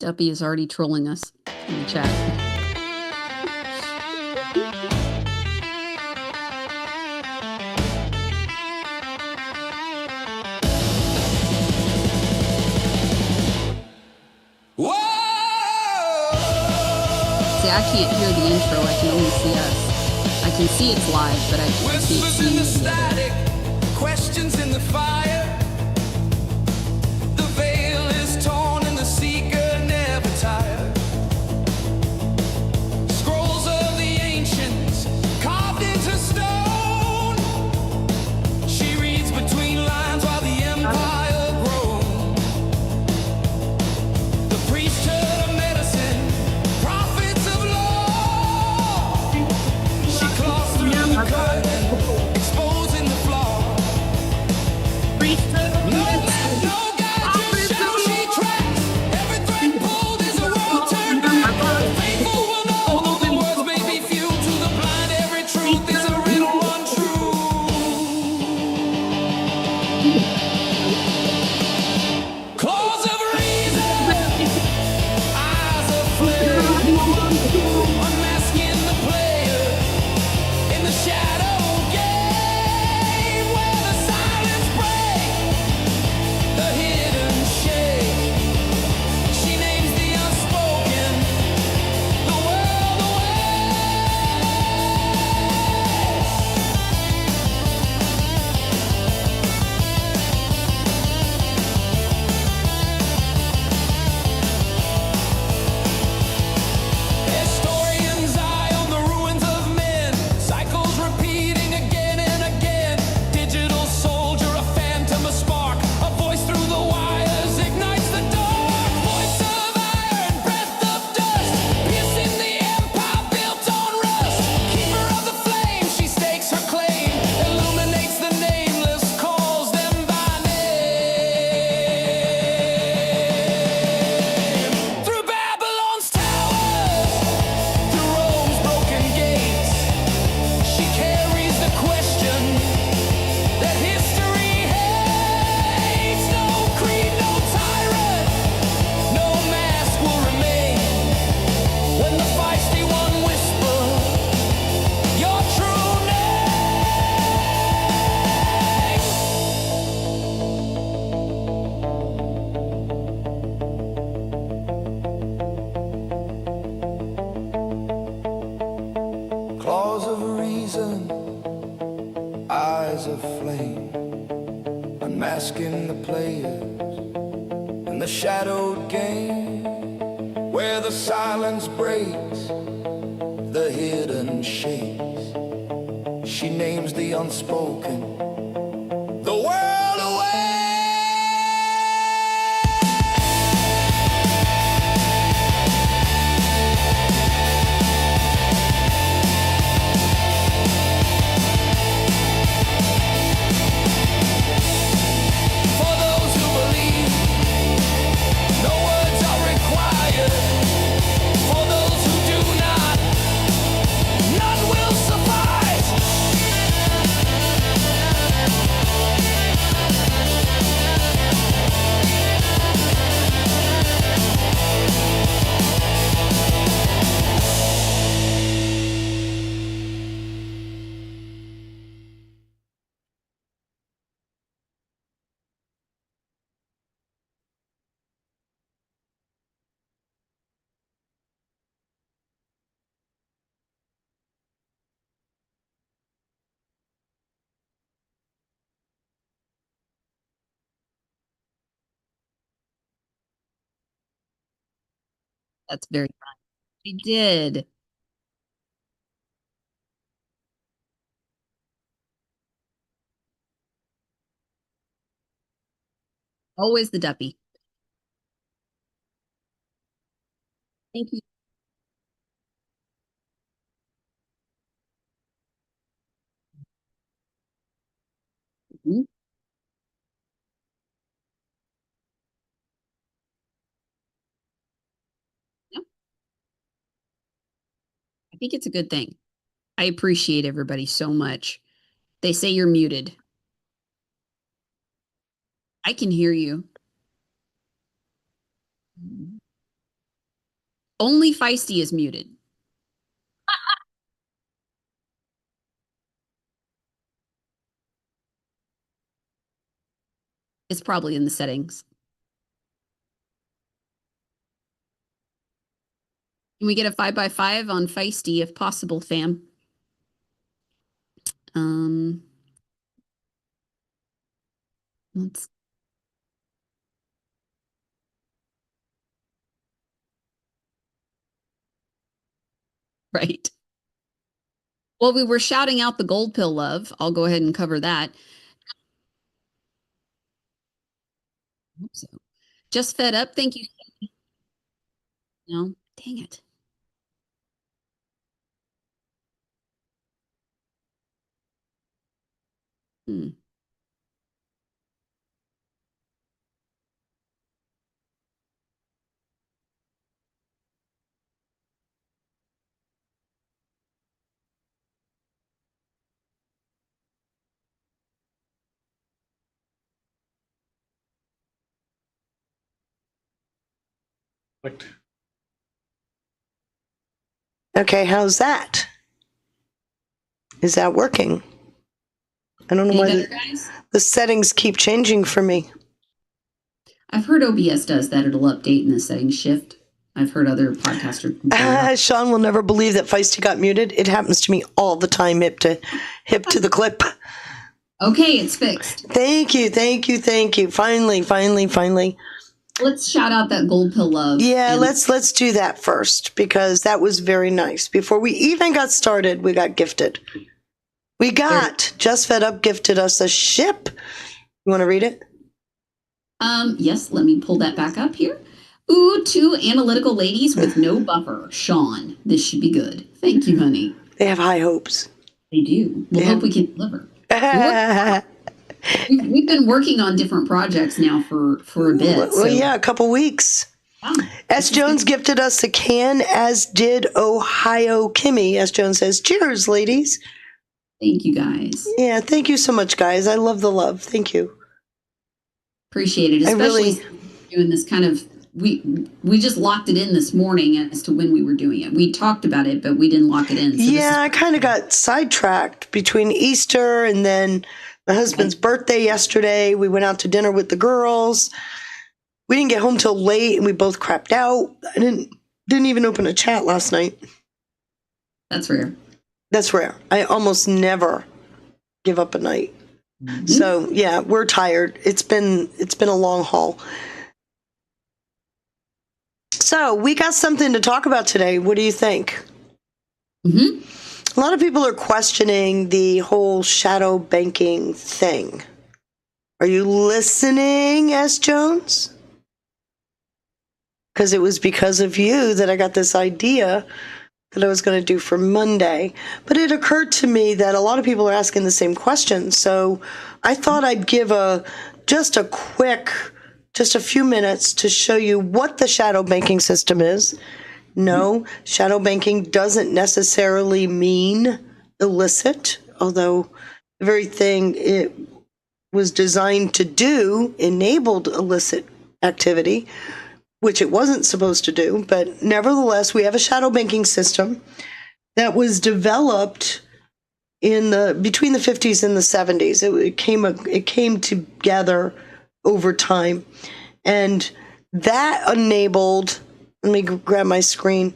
Duppy is already trolling us in the chat. See, I can't hear the intro. I can only see us. I can see it's live, but I can't see the static. Questions in the fire. The veil is torn and the seeker never tired. Scrolls of the ancients carved into stone. She reads between lines while the empire grows. The priesthood of medicine, prophets of law. She claws through the curtain, exposing the flaw. Claws of reason, eyes of flame, unmasking the players in the shadowed game, where the silence breaks, the hidden shakes. She names the unspoken, the world away. That's very fun. We did. Always the Duppy. Thank you. Mhm. Yeah, I think it's a good thing. I appreciate everybody so much. They say you're muted. I can hear you. Only Feisty is muted. It's probably in the settings. Can we get a 5x5 on Feisty if possible, fam? Let's right. Well, we were shouting out the gold pill love. I'll go ahead and cover that. I hope so. Just fed up. Thank you. No, dang it. Hmm. Okay, how's that? Is that working? I don't know Any why better, guys? the settings keep changing for me. I've heard OBS does that. It'll update and the settings shift. I've heard other podcasters complain about. Sean will never believe that Feisty got muted. It happens to me all the time, hip to the clip. Okay, it's fixed. Thank you. Finally. Let's shout out that gold pill love. Yeah, let's do that first because that was very nice. Before we even got started, we got gifted. Just Fed Up gifted us a ship. You want to read it? Yes, let me pull that back up here. Ooh, 2 analytical ladies with no buffer. Sean, this should be good. Thank you, honey. They have high hopes. They do. We'll hope we can deliver. We've been working on different projects now for a bit. Well, yeah, a couple weeks. Wow. S. Jones gifted us a can, as did Ohio Kimmy. S. Jones says, cheers, ladies. Thank you, guys. Yeah, thank you so much, guys. I love the love. Thank you. Appreciate it, especially doing this kind of, we just locked it in this morning as to when we were doing it. We talked about it, but we didn't lock it in. So I kind of got sidetracked between Easter and then my husband's birthday yesterday. We went out to dinner with the girls. We didn't get home till late and we both crapped out. I didn't even open a chat last night. That's rare. That's rare. I almost never give up a night. Mm-hmm. So yeah, we're tired. It's been a long haul. So we got something to talk about today. What do you think? Mm-hmm. A lot of people are questioning the whole shadow banking thing. Are you listening, S. Jones? Because it was because of you that I got this idea that I was going to do for Monday. But it occurred to me that a lot of people are asking the same question. So I thought I'd give just a few minutes to show you what the shadow banking system is. No, shadow banking doesn't necessarily mean illicit, although the very thing it was designed to do enabled illicit activity, which it wasn't supposed to do. But nevertheless, we have a shadow banking system that was developed between the 50s and the 70s. It came together over time, and that enabled. Let me grab my screen.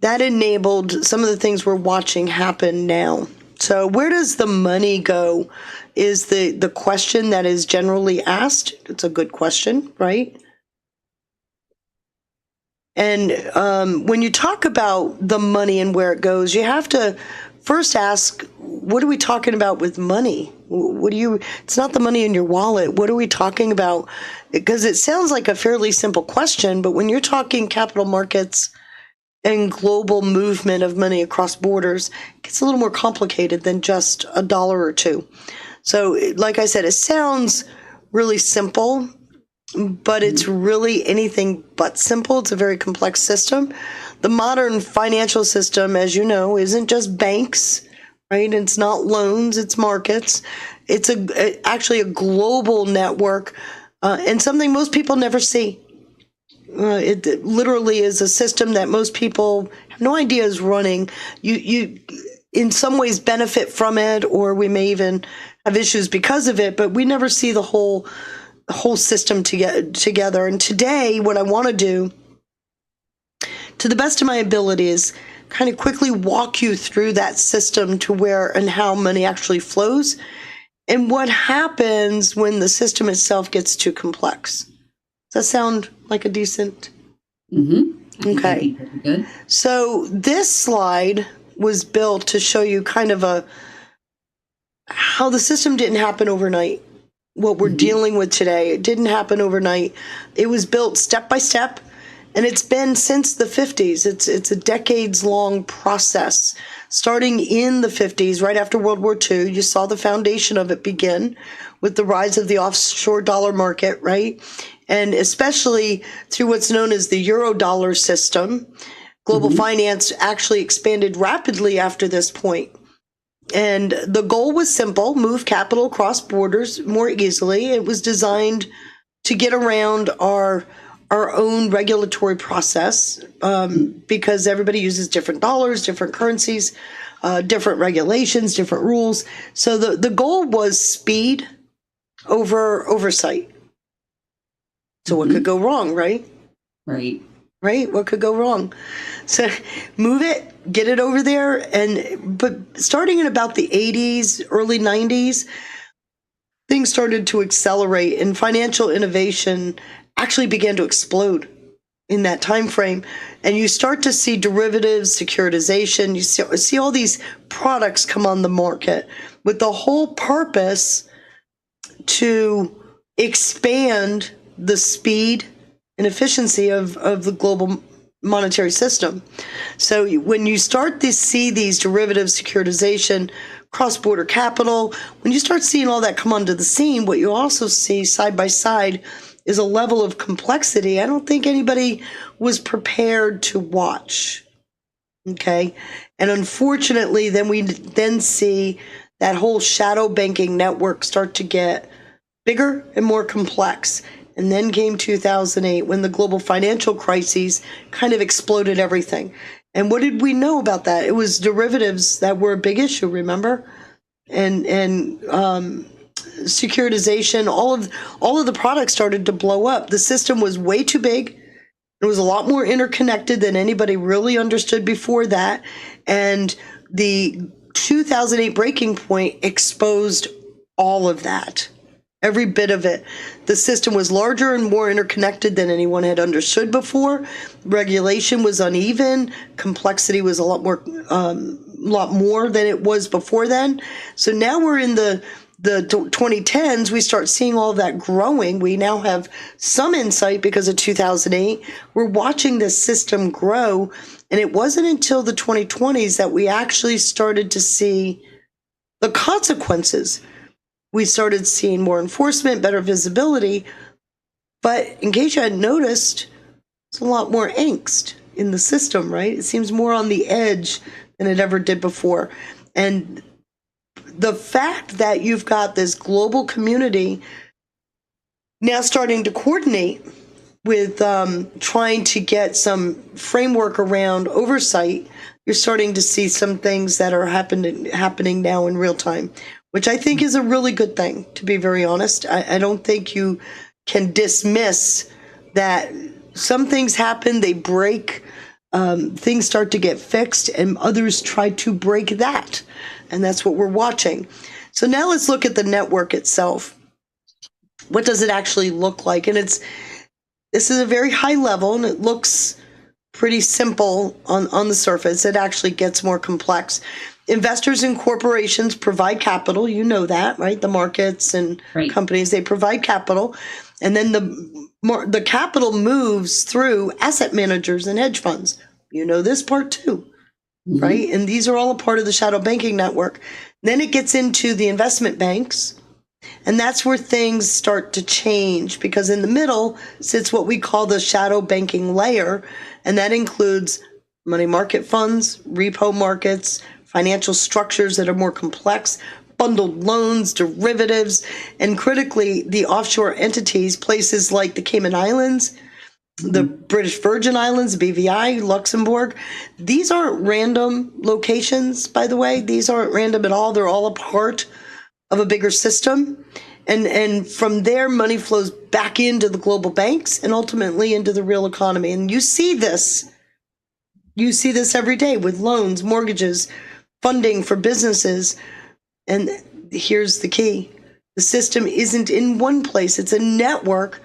That enabled some of the things we're watching happen now. So where does the money go is the question that is generally asked. It's a good question, right? And when you talk about the money and where it goes, you have to first ask, what are we talking about with money? It's not the money in your wallet. What are we talking about? Because it sounds like a fairly simple question, but when you're talking capital markets and global movement of money across borders, it gets a little more complicated than just a dollar or two. So, like I said, it sounds really simple, but it's really anything but simple. It's a very complex system. The modern financial system, as you know, isn't just banks, right? It's not loans, it's markets. It's actually a global network and something most people never see. It literally is a system that most people have no idea is running. You in some ways benefit from it, or we may even have issues because of it, but we never see the whole system together. And today, what I want to do, to the best of my ability, is kind of quickly walk you through that system to where and how money actually flows, and what happens when the system itself gets too complex. Does that sound like a decent? Mm-hmm. Okay. Good. So this slide was built to show you kind of how the system didn't happen overnight. What we're dealing with today, it didn't happen overnight. It was built step by step, and it's been since the 50s. It's a decades-long process. Starting in the 50s, right after World War II, you saw the foundation of it begin with the rise of the offshore dollar market, right? And especially through what's known as the Eurodollar system. Global finance actually expanded rapidly after this point. And the goal was simple: move capital across borders more easily. It was designed to get around our own regulatory process, because everybody uses different dollars, different currencies, different regulations, different rules. So the goal was speed over oversight. So what could go wrong, right? Right. Right? What could go wrong? So move it, get it over there. But starting in about the 80s, early 90s, things started to accelerate, and financial innovation actually began to explode in that time frame. And you start to see derivatives, securitization, you see all these products come on the market with the whole purpose to expand the speed and efficiency of the global monetary system. So when you start to see these derivatives, securitization, cross-border capital, when you start seeing all that come onto the scene, what you also see side by side is a level of complexity I don't think anybody was prepared to watch. Okay? And unfortunately, then we see that whole shadow banking network start to get bigger and more complex. And then came 2008, when the global financial crises kind of exploded everything. And what did we know about that? It was derivatives that were a big issue, remember? And securitization, all of the products started to blow up. The system was way too big. It was a lot more interconnected than anybody really understood before that. And the 2008 breaking point exposed all of that. Every bit of it. The system was larger and more interconnected than anyone had understood before. Regulation was uneven. Complexity was a lot more than it was before then. So now we're in the 2010s. We start seeing all that growing. We now have some insight because of 2008. We're watching this system grow. And it wasn't until the 2020s that we actually started to see the consequences. We started seeing more enforcement, better visibility, but in case you hadn't noticed, there's a lot more angst in the system, right? It seems more on the edge than it ever did before. And the fact that you've got this global community now starting to coordinate with trying to get some framework around oversight, you're starting to see some things that are happening now in real time, which I think is a really good thing, to be very honest. I don't think you can dismiss that. Some things happen, they break, things start to get fixed, and others try to break that. And that's what we're watching. So now let's look at the network itself. What does it actually look like? And this is a very high level, and it looks pretty simple on the surface. It actually gets more complex. Investors and corporations provide capital. You know that, right? The markets and companies, they provide capital. And then the capital moves through asset managers and hedge funds. You know this part too, right? And these are all a part of the shadow banking network. Then it gets into the investment banks. And that's where things start to change, because in the middle sits what we call the shadow banking layer. And that includes money market funds, repo markets, financial structures that are more complex, bundled loans, derivatives, and critically, the offshore entities, places like the Cayman Islands the British Virgin Islands, BVI, Luxembourg. These aren't random locations, by the way. These aren't random at all. They're all a part of a bigger system. And from there, money flows back into the global banks and ultimately into the real economy. And you see this. You see this every day with loans, mortgages, funding for businesses. And here's the key. The system isn't in one place. It's a network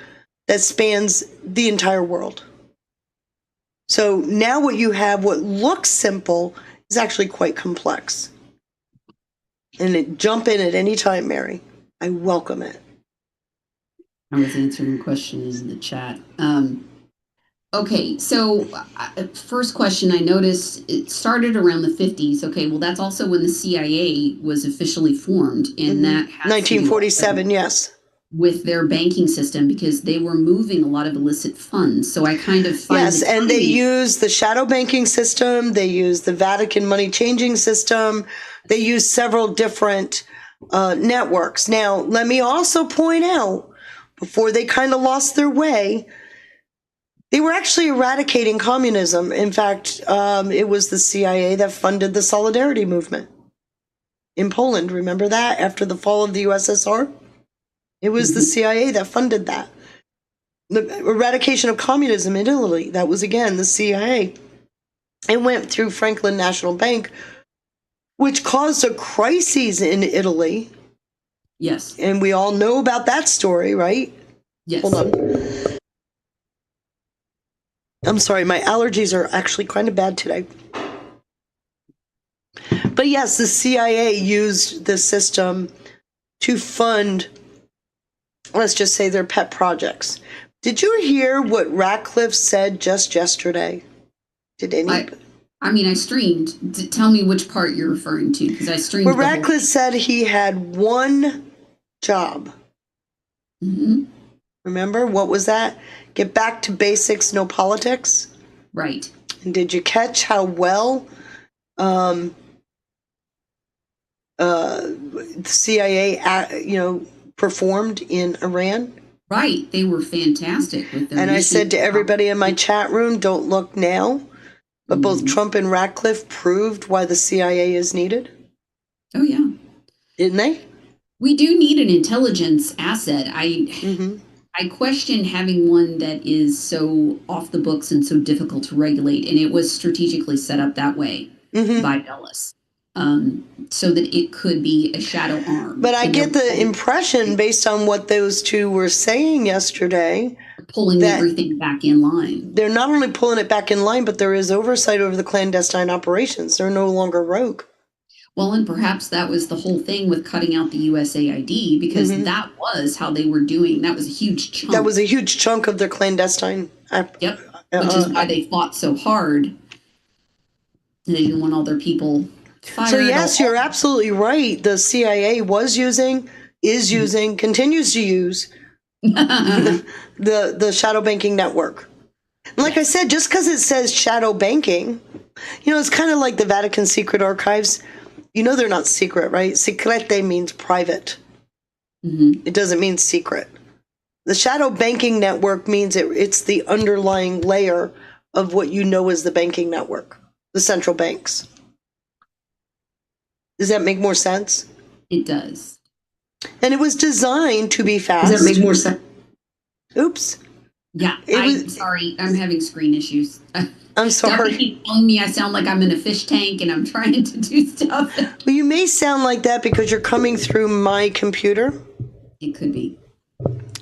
that spans the entire world. So now what you have, what looks simple, is actually quite complex. And jump in at any time, Mary. I welcome it. I was answering questions in the chat. Okay, so first question, I noticed it started around the 50s. Okay, well, that's also when the CIA was officially formed. And that has 1947, yes. With their banking system, because they were moving a lot of illicit funds. So I kind of find yes, and they use the shadow banking system. They use the Vatican money changing system. They use several different networks. Now, let me also point out, before they kind of lost their way, they were actually eradicating communism. In fact, it was the CIA that funded the Solidarity movement in Poland. Remember that after the fall of the USSR? It was the CIA that funded that. The eradication of communism in Italy, that was, again, the CIA. It went through Franklin National Bank, which caused a crisis in Italy. Yes. And we all know about that story, right? Yes. Hold on. I'm sorry, my allergies are actually kind of bad today. But yes, the CIA used the system to fund, let's just say, their pet projects. Did you hear what Ratcliffe said just yesterday? Did any? I mean, I streamed. Tell me which part you're referring to, because I streamed. Well, Ratcliffe said he had one job. Mm-hmm. Remember, what was that? Get back to basics, no politics. Right. And did you catch how well the CIA, performed in Iran? Right. They were fantastic with their. And I said to everybody in my chat room, don't look now. But both Trump and Ratcliffe proved why the CIA is needed. Oh, yeah. Didn't they? We do need an intelligence asset. I question having one that is so off the books and so difficult to regulate. And it was strategically set up that way by Dulles, so that it could be a shadow arm. But I get the impression, based on what those two were saying yesterday, pulling everything back in line. They're not only pulling it back in line, but there is oversight over the clandestine operations. They're no longer rogue. Well, and perhaps that was the whole thing with cutting out the USAID, because that was how they were doing. That was a huge chunk. That was a huge chunk of their clandestine. Yep. Which is why they fought so hard. They didn't want all their people fired. So yes, you're absolutely right. The CIA was using, is using, continues to use the shadow banking network. And like I said, just because it says shadow banking, it's kind of like the Vatican secret archives. They're not secret, right? Secrete means private. It doesn't mean secret. The shadow banking network means it's the underlying layer of what you know as the banking network, the central banks. Does that make more sense? It does. And it was designed to be fast. Does that make more sense? Oops. Yeah, I'm sorry. I'm having screen issues. I'm sorry. Somebody keeps telling me I sound like I'm in a fish tank and I'm trying to do stuff. Well, you may sound like that because you're coming through my computer. It could be.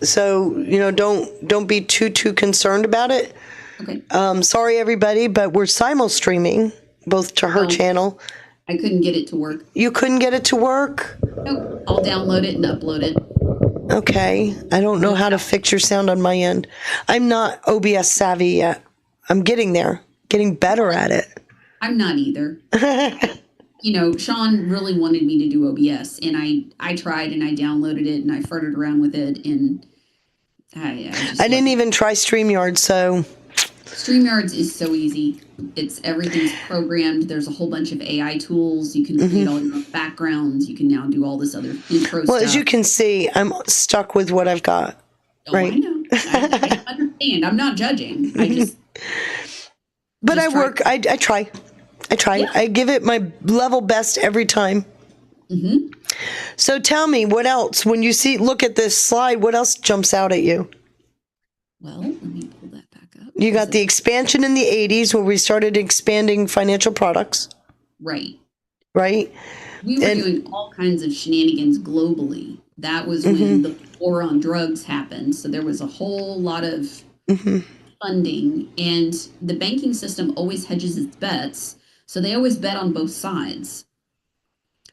So, don't be too concerned about it. Okay. Sorry, everybody, but we're simul-streaming both to her channel. I couldn't get it to work. You couldn't get it to work? Nope. I'll download it and upload it. Okay. I don't know how to fix your sound on my end. I'm not OBS savvy yet. I'm getting there, getting better at it. I'm not either. Sean really wanted me to do OBS, and I tried, and I downloaded it, and I farted around with it, and I didn't even try StreamYard, so. StreamYards is so easy. Everything's programmed. There's a whole bunch of AI tools. You can create all your own backgrounds. You can now do all this other intro stuff. Well, as you can see, I'm stuck with what I've got. Right? I know. understand. I'm not judging. I just. But just I work. I try. I try. Yeah. I give it my level best every time. Mm-hmm. So tell me, what else? When you look at this slide, what else jumps out at you? Well, let me pull that back up. You got the expansion in the 80s where we started expanding financial products. Right. Right? We were doing all kinds of shenanigans globally. That was when the war on drugs happened. So there was a whole lot of funding, and the banking system always hedges its bets. So they always bet on both sides.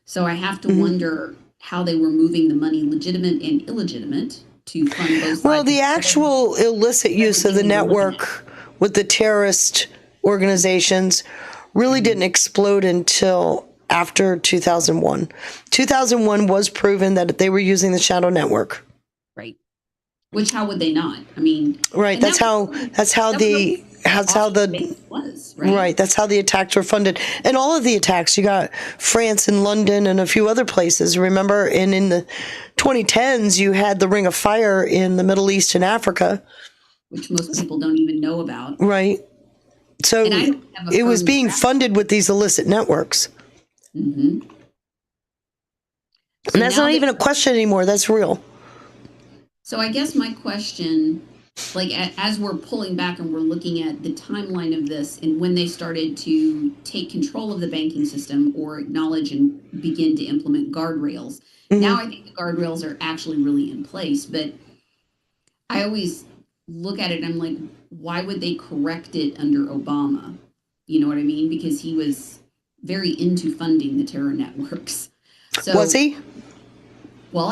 So I have to wonder how they were moving the money, legitimate and illegitimate, to fund both sides. Well, the actual illicit use of the network with the terrorist organizations really didn't explode until after 2001. 2001 was proven that they were using the shadow network. Right. Which, how would they not? I mean, right. That's how the was, right? Right. That's how the attacks were funded. And all of the attacks, you got France and London and a few other places. Remember, and in the 2010s, you had the Ring of Fire in the Middle East and Africa, which most people don't even know about. Right. So it was being funded with these illicit networks. Mm-hmm. And that's not even a question anymore. That's real. So I guess my question, like as we're pulling back and we're looking at the timeline of this and when they started to take control of the banking system or acknowledge and begin to implement guardrails, now I think the guardrails are actually really in place. But I always look at it and I'm like, why would they correct it under Obama? You know what I mean? Because he was very into funding the terror networks. So, was he? Well,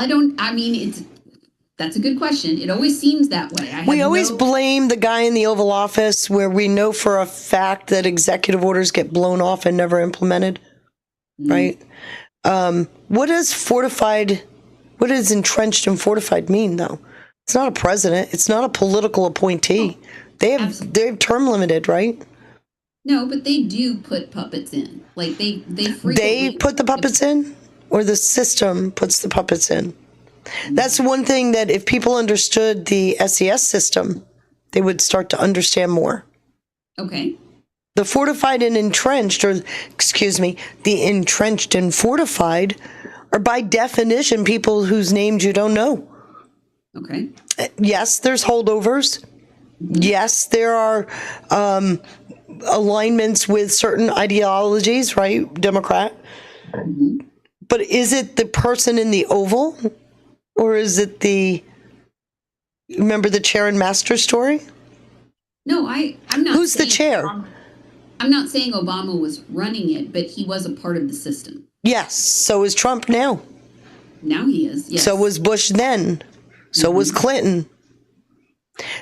that's a good question. It always seems that way. We always blame the guy in the Oval Office where we know for a fact that executive orders get blown off and never implemented, right? What does entrenched and fortified mean, though? It's not a president. It's not a political appointee. They're term limited, right? No, but they do put puppets in. Like they put the puppets in, or the system puts the puppets in. That's one thing that if people understood the SES system, they would start to understand more. Okay. The fortified and entrenched, the entrenched and fortified are by definition people whose names you don't know. Okay. Yes, there's holdovers. Yes, there are alignments with certain ideologies, right? Democrat. But is it the person in the Oval? Or is it remember the chair and master story? No, I'm not. Who's the chair? I'm not saying Obama was running it, but he was a part of the system. Yes. So is Trump now. Now he is. Yes. So was Bush then. So was Clinton.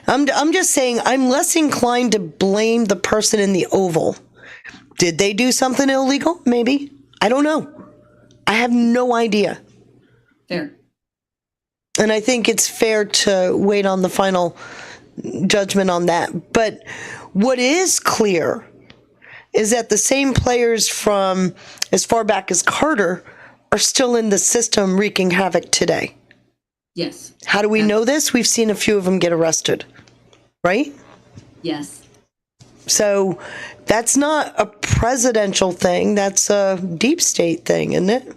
I'm just saying I'm less inclined to blame the person in the Oval. Did they do something illegal? Maybe. I don't know. I have no idea. Fair. And I think it's fair to wait on the final judgment on that. But what is clear is that the same players from as far back as Carter are still in the system wreaking havoc today. Yes. How do we know this? We've seen a few of them get arrested, right? Yes. So that's not a presidential thing. That's a deep state thing, isn't it?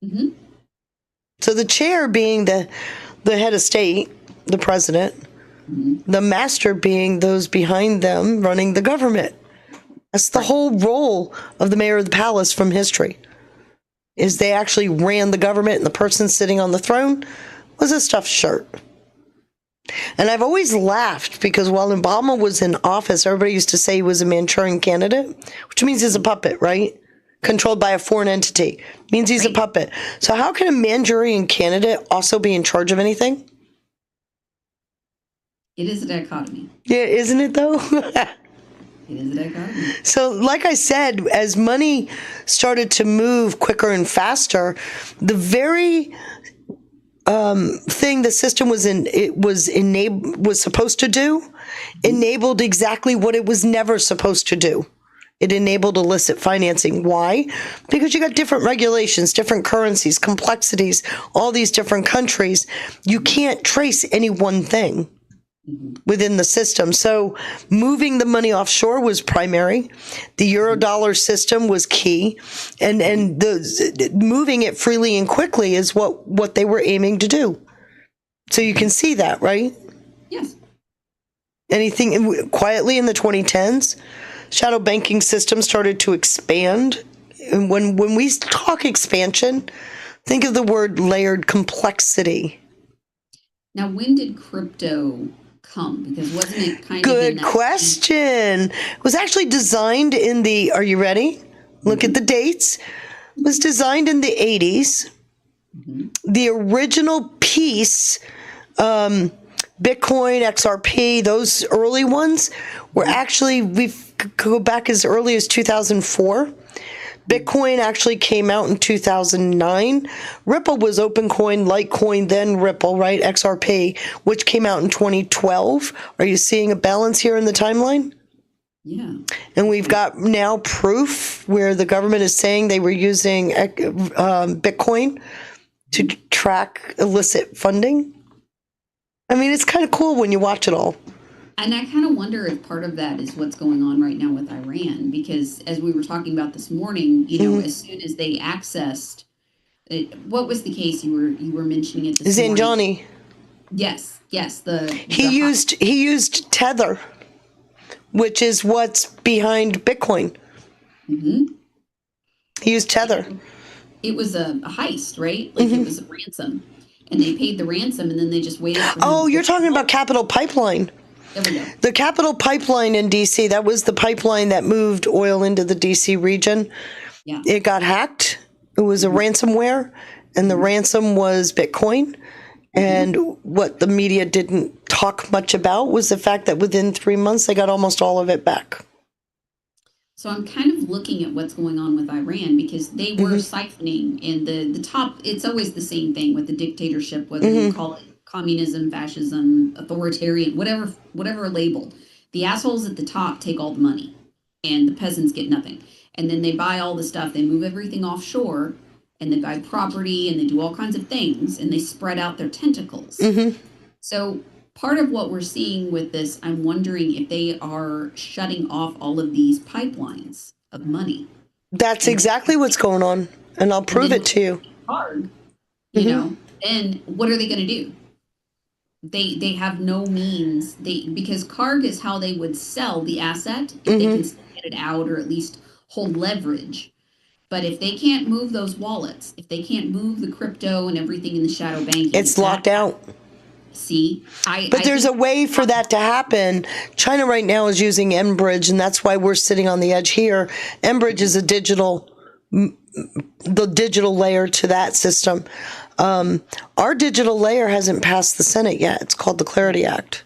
Mm-hmm. So the chair being the head of state, the president, the master being those behind them running the government. That's the whole role of the mayor of the palace from history, is they actually ran the government and the person sitting on the throne was a stuffed shirt. And I've always laughed because while Obama was in office, everybody used to say he was a Manchurian candidate, which means he's a puppet, right? Controlled by a foreign entity. Means he's a puppet. So how can a Manchurian candidate also be in charge of anything? It is a dichotomy. Yeah, isn't it though? It is a dichotomy. So like I said, as money started to move quicker and faster, the very thing the system was supposed to do enabled exactly what it was never supposed to do. It enabled illicit financing. Why? Because you got different regulations, different currencies, complexities, all these different countries. You can't trace any one thing. within the system. So moving the money offshore was primary. The Eurodollar system was key, and the moving it freely and quickly is what they were aiming to do. So you can see that, right? Yes. Anything quietly in the 2010s, shadow banking system started to expand. And when we talk expansion, think of the word layered complexity. Now, when did crypto come? Because wasn't it kind of Good question. It was actually designed in the, are you ready? Look at the dates. It was designed in the 80s. The original piece, Bitcoin, XRP, those early ones were actually, we could go back as early as 2004. Bitcoin actually came out in 2009. Ripple was OpenCoin, Litecoin, then Ripple, right? XRP, which came out in 2012. Are you seeing a balance here in the timeline? Yeah. And we've got now proof where the government is saying they were using Bitcoin to track illicit funding. I mean, it's kind of cool when you watch it all. And I kind of wonder if part of that is what's going on right now with Iran, because as we were talking about this morning, you know, as soon as they accessed it, what was the case you were mentioning it this morning? Zanjani. Yes, he used Tether, which is what's behind Bitcoin. He used Tether. It was a heist, right? Like it was a ransom, and they paid the ransom, and then they just waited for Oh, you're talking about Capital Pipeline. There we go. The Capital Pipeline in D.C., that was the pipeline that moved oil into the D.C. region. Yeah. It got hacked. It was a ransomware, and the ransom was Bitcoin. And what the media didn't talk much about was the fact that within 3 months, they got almost all of it back. So I'm kind of looking at what's going on with Iran, because they were siphoning, and the top, it's always the same thing with the dictatorship, whether you call it communism, fascism, authoritarian, whatever label. The assholes at the top take all the money, and the peasants get nothing. And then they buy all the stuff, they move everything offshore, and they buy property, and they do all kinds of things, and they spread out their tentacles. So part of what we're seeing with this, I'm wondering if they are shutting off all of these pipelines of money. That's exactly what's going on, and I'll prove it to you. Hard, you know, and what are they going to do? They have no means. Because CARG is how they would sell the asset if they can still get it out, or at least hold leverage. But if they can't move those wallets, if they can't move the crypto and everything in the shadow banking, it's locked out. See, but there's a way for that to happen. China right now is using Enbridge, and that's why we're sitting on the edge here. Enbridge is the digital layer to that system. Our digital layer hasn't passed the Senate yet. It's called the Clarity Act.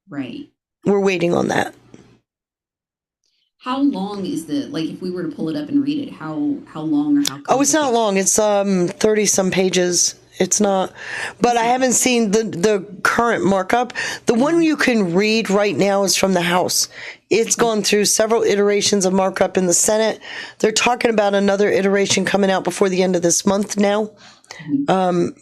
Right. We're waiting on that. How long is if we were to pull it up and read it, how long or how? Oh, it's not long. It's 30 some pages. It's not, but I haven't seen the current markup. The one you can read right now is from the House. It's gone through several iterations of markup in the Senate. They're talking about another iteration coming out before the end of this month now.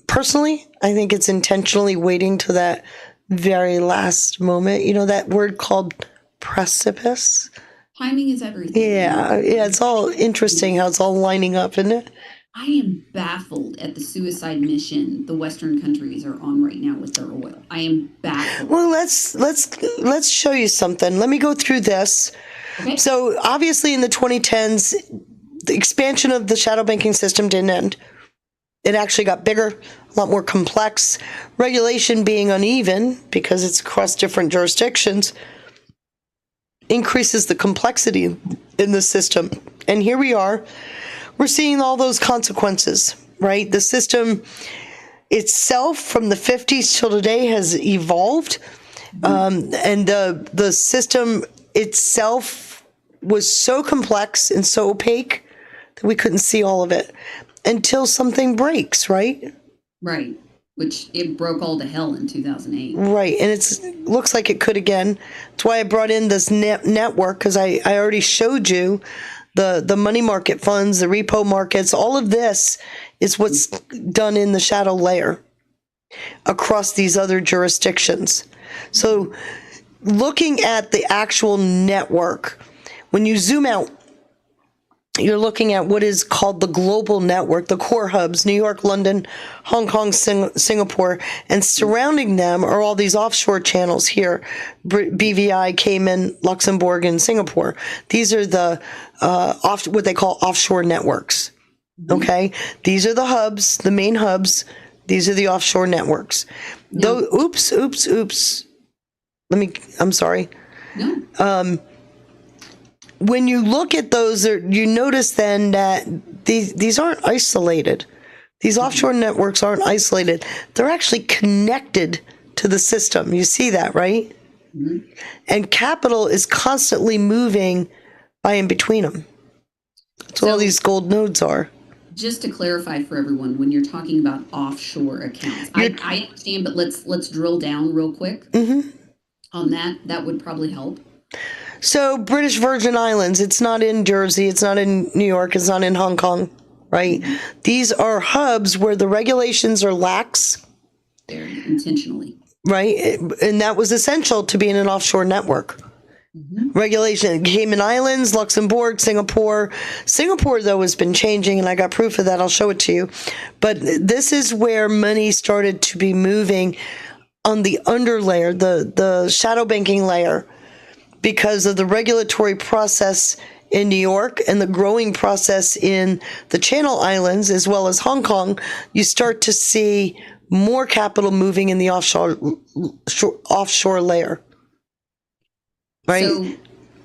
Personally, I think it's intentionally waiting to that very last moment. You know that word called precipice? Timing is everything. Yeah, it's all interesting how it's all lining up, isn't it? I am baffled at the suicide mission the Western countries are on right now with their oil. I am baffled. Well, let's show you something. Let me go through this. Okay. So obviously in the 2010s, the expansion of the shadow banking system didn't end. It actually got bigger, a lot more complex. Regulation being uneven because it's across different jurisdictions increases the complexity in the system. And here we are. We're seeing all those consequences, right? The system itself from the 50s till today has evolved. And the system itself was so complex and so opaque that we couldn't see all of it until something breaks, right? Right. Which it broke all to hell in 2008. Right. And it looks like it could again. That's why I brought in this network, because I already showed you the money market funds, the repo markets, all of this is what's done in the shadow layer across these other jurisdictions. So looking at the actual network, when you zoom out, you're looking at what is called the global network, the core hubs, New York, London, Hong Kong, Singapore, and surrounding them are all these offshore channels here, BVI, Cayman, Luxembourg, and Singapore. These are the what they call offshore networks. Okay? These are the hubs, the main hubs. These are the offshore networks. Though, oops. I'm sorry. No. When you look at those, you notice then that these aren't isolated. These offshore networks aren't isolated. They're actually connected to the system. You see that, right? Mm-hmm. And capital is constantly moving by in between them. That's what all these gold nodes are. Just to clarify for everyone, when you're talking about offshore accounts, I understand, but let's drill down real quick on that. That would probably help. So British Virgin Islands, it's not in Jersey, it's not in New York, it's not in Hong Kong, right? These are hubs where the regulations are lax. Very intentionally. Right? And that was essential to be in an offshore network. Regulation, Cayman Islands, Luxembourg, Singapore. Singapore, though, has been changing, and I got proof of that. I'll show it to you. But this is where money started to be moving on the underlayer, the shadow banking layer, because of the regulatory process in New York and the growing process in the Channel Islands, as well as Hong Kong. You start to see more capital moving in the offshore layer. Right? So,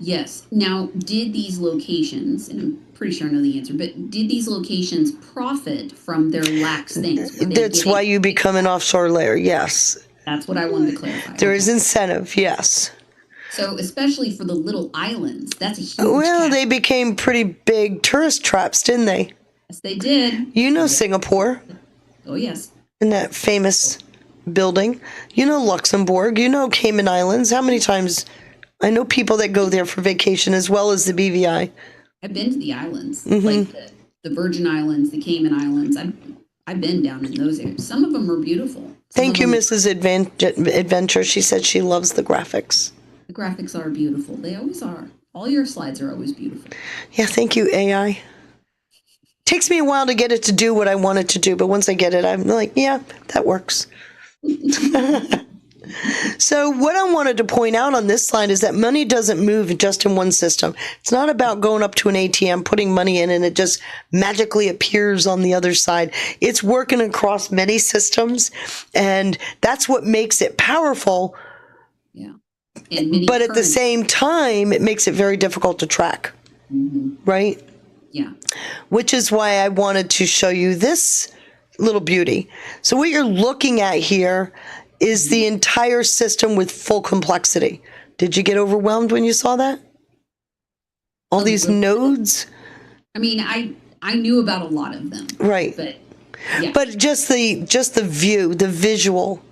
yes. Now, did these locations, and I'm pretty sure I know the answer, but did these locations profit from their lax things? That's why you become an offshore layer, yes. That's what I wanted to clarify. There is incentive, yes. So, especially for the little islands, that's a huge Well, they became pretty big tourist traps, didn't they? Yes, they did. You know Singapore. Oh, yes. In that famous building. You know Luxembourg. You know Cayman Islands. How many times? I know people that go there for vacation as well as the BVI. I've been to the islands, like the Virgin Islands, the Cayman Islands. I've been down in those areas. Some of them are beautiful. Thank you, Mrs. Adventure. She said she loves the graphics. The graphics are beautiful. They always are. All your slides are always beautiful. Yeah, thank you, AI. Takes me a while to get it to do what I want it to do, but once I get it, I'm like, yeah, that works. So what I wanted to point out on this slide is that money doesn't move just in one system. It's not about going up to an ATM, putting money in, and it just magically appears on the other side. It's working across many systems, and that's what makes it powerful. Yeah. But at the same time, it makes it very difficult to track. Right? Yeah. Which is why I wanted to show you this little beauty. So what you're looking at here is the entire system with full complexity. Did you get overwhelmed when you saw that? All these nodes? I mean, I knew about a lot of them. Right. But yeah. But just the view, the visual.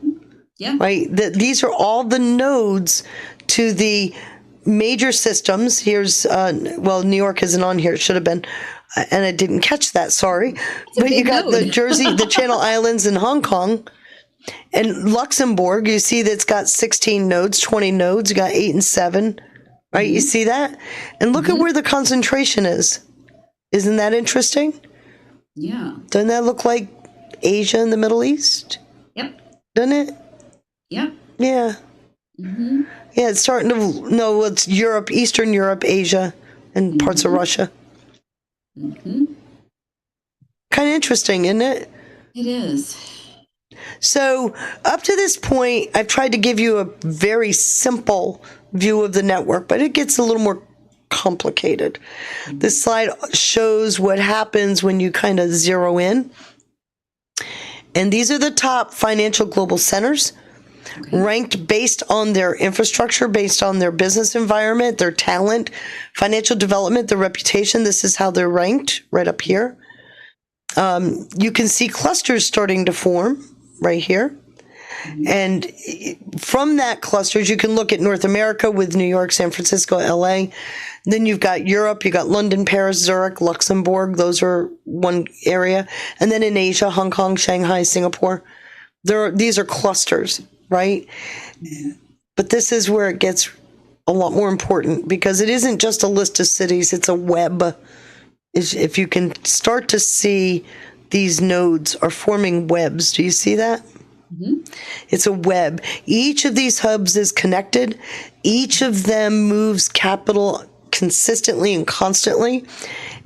Yeah. Right? These are all the nodes to the major systems. Here's, New York isn't on here. It should have been. And I didn't catch that, sorry. But you got the Jersey, the Channel Islands and Hong Kong. And Luxembourg, you see that it's got 16 nodes, 20 nodes. You got 8 and 7. Right? You see that? And look at where the concentration is. Isn't that interesting? Yeah. Doesn't that look like Asia and the Middle East? Yep. Doesn't it? Yep. Yeah. Yeah, it's starting to, no, it's Europe, Eastern Europe, Asia, and parts of Russia. Kind of interesting, isn't it? It is. So up to this point, I've tried to give you a very simple view of the network, but it gets a little more complicated. This slide shows what happens when you kind of zero in. And these are the top financial global centers, ranked based on their infrastructure, based on their business environment, their talent, financial development, their reputation. This is how they're ranked right up here. You can see clusters starting to form right here. And from that clusters, you can look at North America with New York, San Francisco, LA. Then you've got Europe, you've got London, Paris, Zurich, Luxembourg. Those are one area. And then in Asia, Hong Kong, Shanghai, Singapore. These are clusters, right? But this is where it gets a lot more important, because it isn't just a list of cities, it's a web. If you can start to see these nodes are forming webs. Do you see that? It's a web. Each of these hubs is connected. Each of them moves capital consistently and constantly,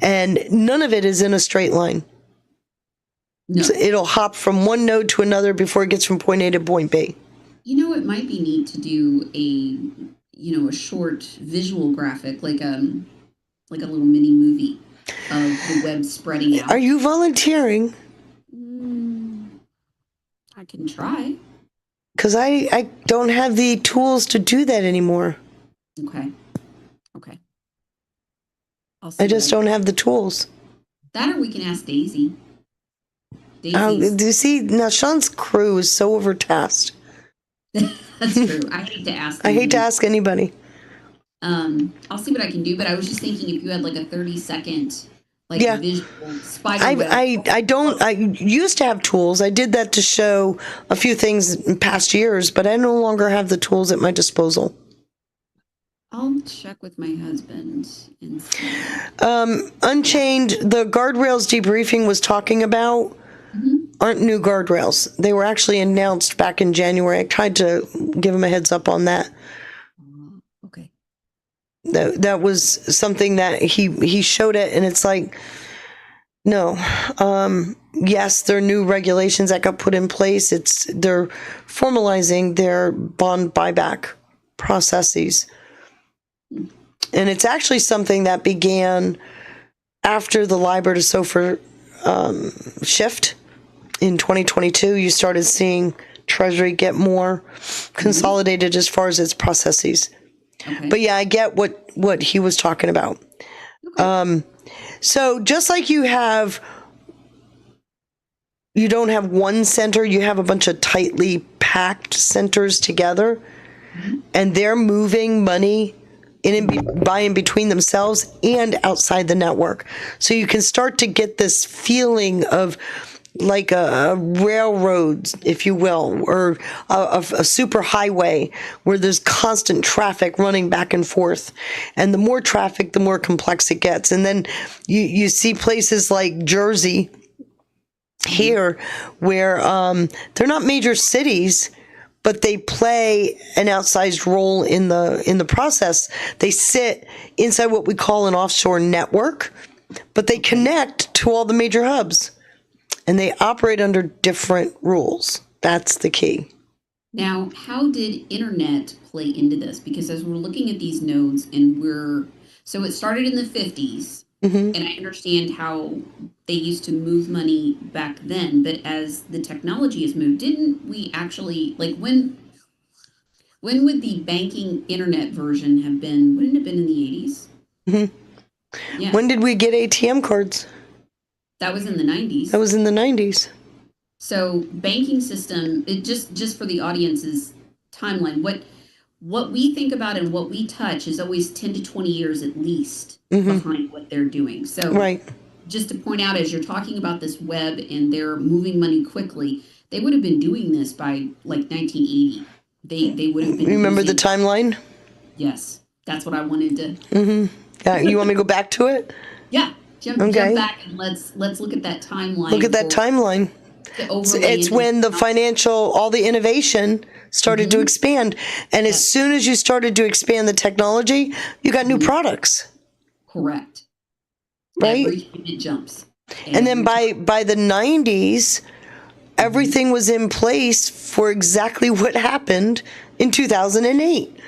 and none of it is in a straight line. No. So it'll hop from one node to another before it gets from point A to point B. It might be neat to do a short visual graphic, like a little mini movie of the web spreading out. Are you volunteering? I can try. Because I don't have the tools to do that anymore. Okay. I just don't have the tools. That, or we can ask Daisy. Do you see? Now, Sean's crew is so overtasked. That's true. I hate to ask. I hate to ask anybody. I'll see what I can do, but I was just thinking if you had like a 30-second visual spider web. I used to have tools. I did that to show a few things in past years, but I no longer have the tools at my disposal. I'll check with my husband and see. Unchained, the guardrails debriefing was talking about aren't new guardrails. They were actually announced back in January. I tried to give him a heads up on that. Okay. That was something that he showed it, and it's like, no. Yes, there are new regulations that got put in place. They're formalizing their bond buyback processes. And it's actually something that began after the LIBOR to SOFR shift in 2022. You started seeing Treasury get more consolidated as far as its processes. Okay. But yeah, I get what he was talking about. Okay. So just like you don't have one center, you have a bunch of tightly packed centers together, and they're moving money by and between themselves and outside the network. So you can start to get this feeling of like a railroad, if you will, or a super highway where there's constant traffic running back and forth. And the more traffic, the more complex it gets. And then you see places like Jersey here where they're not major cities, but they play an outsized role in the process. They sit inside what we call an offshore network, but they connect to all the major hubs, and they operate under different rules. That's the key. Now, how did internet play into this? Because as we're looking at these nodes, and so it started in the 50s, and I understand how they used to move money back then, but as the technology has moved, didn't we actually, like, when would the banking internet version have been? Wouldn't it have been in the 80s? Yeah. When did we get ATM cards? That was in the 90s. That was in the 90s. So banking system, it just for the audience's timeline, what we think about and what we touch is always 10 to 20 years at least behind what they're doing. So just to point out, as you're talking about this web and they're moving money quickly, they would have been doing this by like 1980. They would have been. Remember the timeline? Yes, that's what I wanted to. Yeah, you want me to go back to it? Yeah, jump back and let's look at that timeline. Look at that timeline. It's when all the innovation started to expand. And as soon as you started to expand the technology, you got new products. Correct. Right? It jumps. And then by the 90s, everything was in place for exactly what happened in 2008.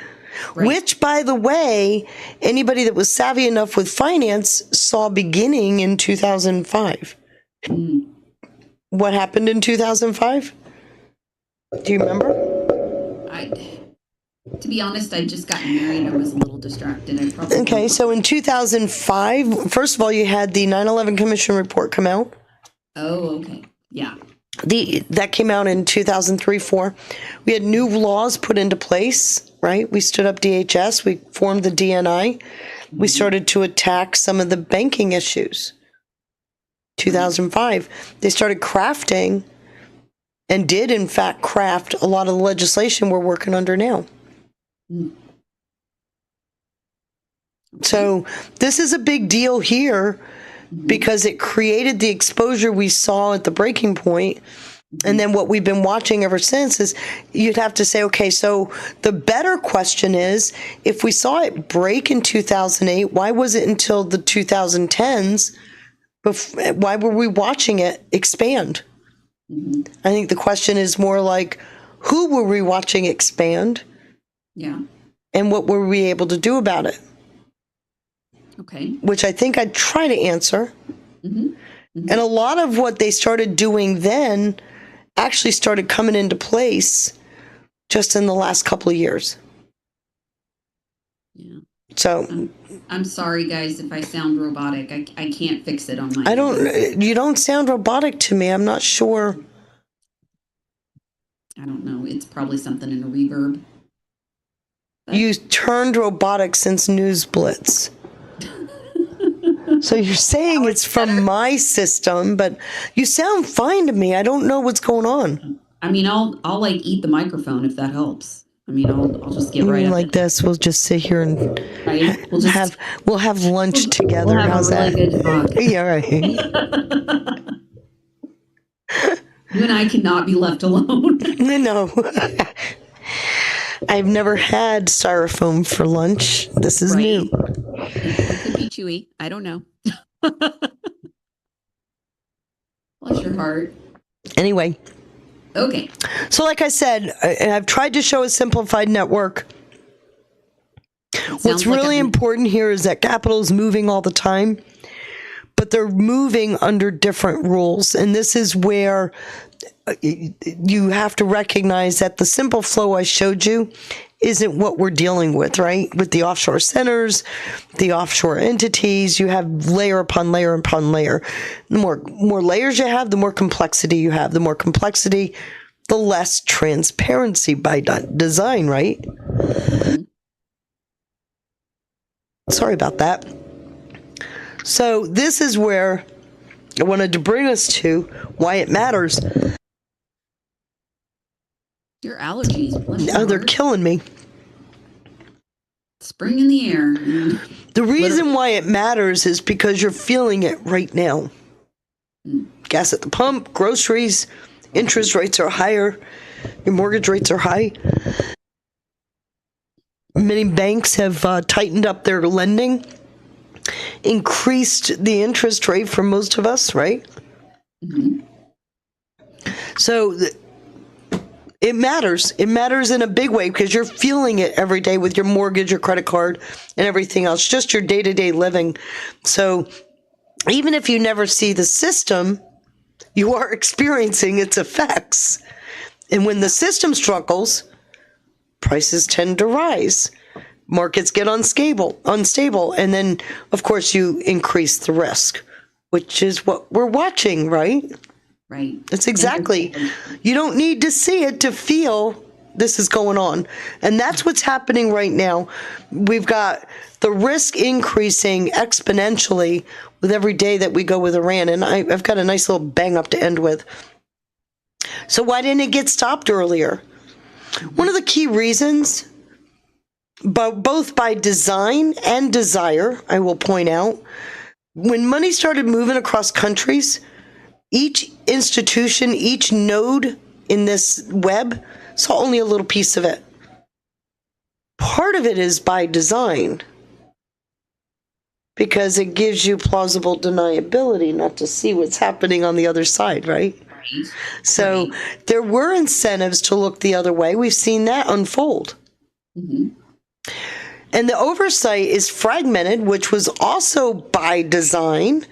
Right. Which, by the way, anybody that was savvy enough with finance saw beginning in 2005. What happened in 2005? Do you remember? To be honest, I just got married. I was a little distracted. Okay, so in 2005, first of all, you had the 9/11 Commission report come out. Oh, okay. Yeah. That came out in 2003-04. We had new laws put into place, right? We stood up DHS. We formed the DNI. We started to attack some of the banking issues. 2005, they started crafting and did, in fact, craft a lot of the legislation we're working under now. Mm. Okay. So this is a big deal here because it created the exposure we saw at the breaking point. And then what we've been watching ever since is you'd have to say, okay, so the better question is, if we saw it break in 2008, why was it until the 2010s? Why were we watching it expand? I think the question is more like, who were we watching expand? Yeah. And what were we able to do about it? Okay. Which I think I'd try to answer. Mm-hmm. Mm-hmm. And a lot of what they started doing then actually started coming into place just in the last couple of years. Yeah. So I'm sorry, guys, if I sound robotic. I can't fix it on my end. You don't sound robotic to me. I'm not sure. I don't know. It's probably something in a reverb. But You turned robotic since News Blitz. So you're saying it's from my system, but you sound fine to me. I don't know what's going on. I mean, I'll like eat the microphone if that helps. I mean, I'll just get right up like in it. this. We'll just sit here and Right? we'll have lunch together. We'll have How's a really that? good talk. Yeah, right. You and I cannot be left alone. No. I've never had styrofoam for lunch. This is Right. new. It could be chewy. I don't know. Bless your heart. Anyway, Okay. so like I said, and I've tried to show a simplified network. What's Sounds like really a- important here is that capital is moving all the time, but they're moving under different rules. And this is where you have to recognize that the simple flow I showed you isn't what we're dealing with, right? With the offshore centers, the offshore entities, you have layer upon layer upon layer. The more layers you have, the more complexity you have. The more complexity, the less transparency by design, right? Sorry about that. So this is where I wanted to bring us to why it matters. Your allergies. Bless your Oh, they're heart. killing me. Spring in the air. The reason why it matters is because you're feeling it right now. Gas at the pump, groceries, interest rates are higher, your mortgage rates are high. Many banks have tightened up their lending, increased the interest rate for most of us, right? Mm-hmm. So it matters. It matters in a big way because you're feeling it every day with your mortgage, your credit card, and everything else, just your day-to-day living. So even if you never see the system, you are experiencing its effects. And when the system struggles, prices tend to rise. Markets get unstable, and then, of course, you increase the risk, which is what we're watching, right? Right. It's exactly. You don't need to see it to feel this is going on. And that's what's happening right now. We've got the risk increasing exponentially with every day that we go with Iran. And I've got a nice little bang up to end with. So why didn't it get stopped earlier? One of the key reasons, both by design and desire, I will point out, when money started moving across countries, each institution, each node in this web saw only a little piece of it. Part of it is by design because it gives you plausible deniability not to see what's happening on the other side, right? Right. So there were incentives to look the other way. We've seen that unfold. Mm-hmm. And the oversight is fragmented, which was also by design,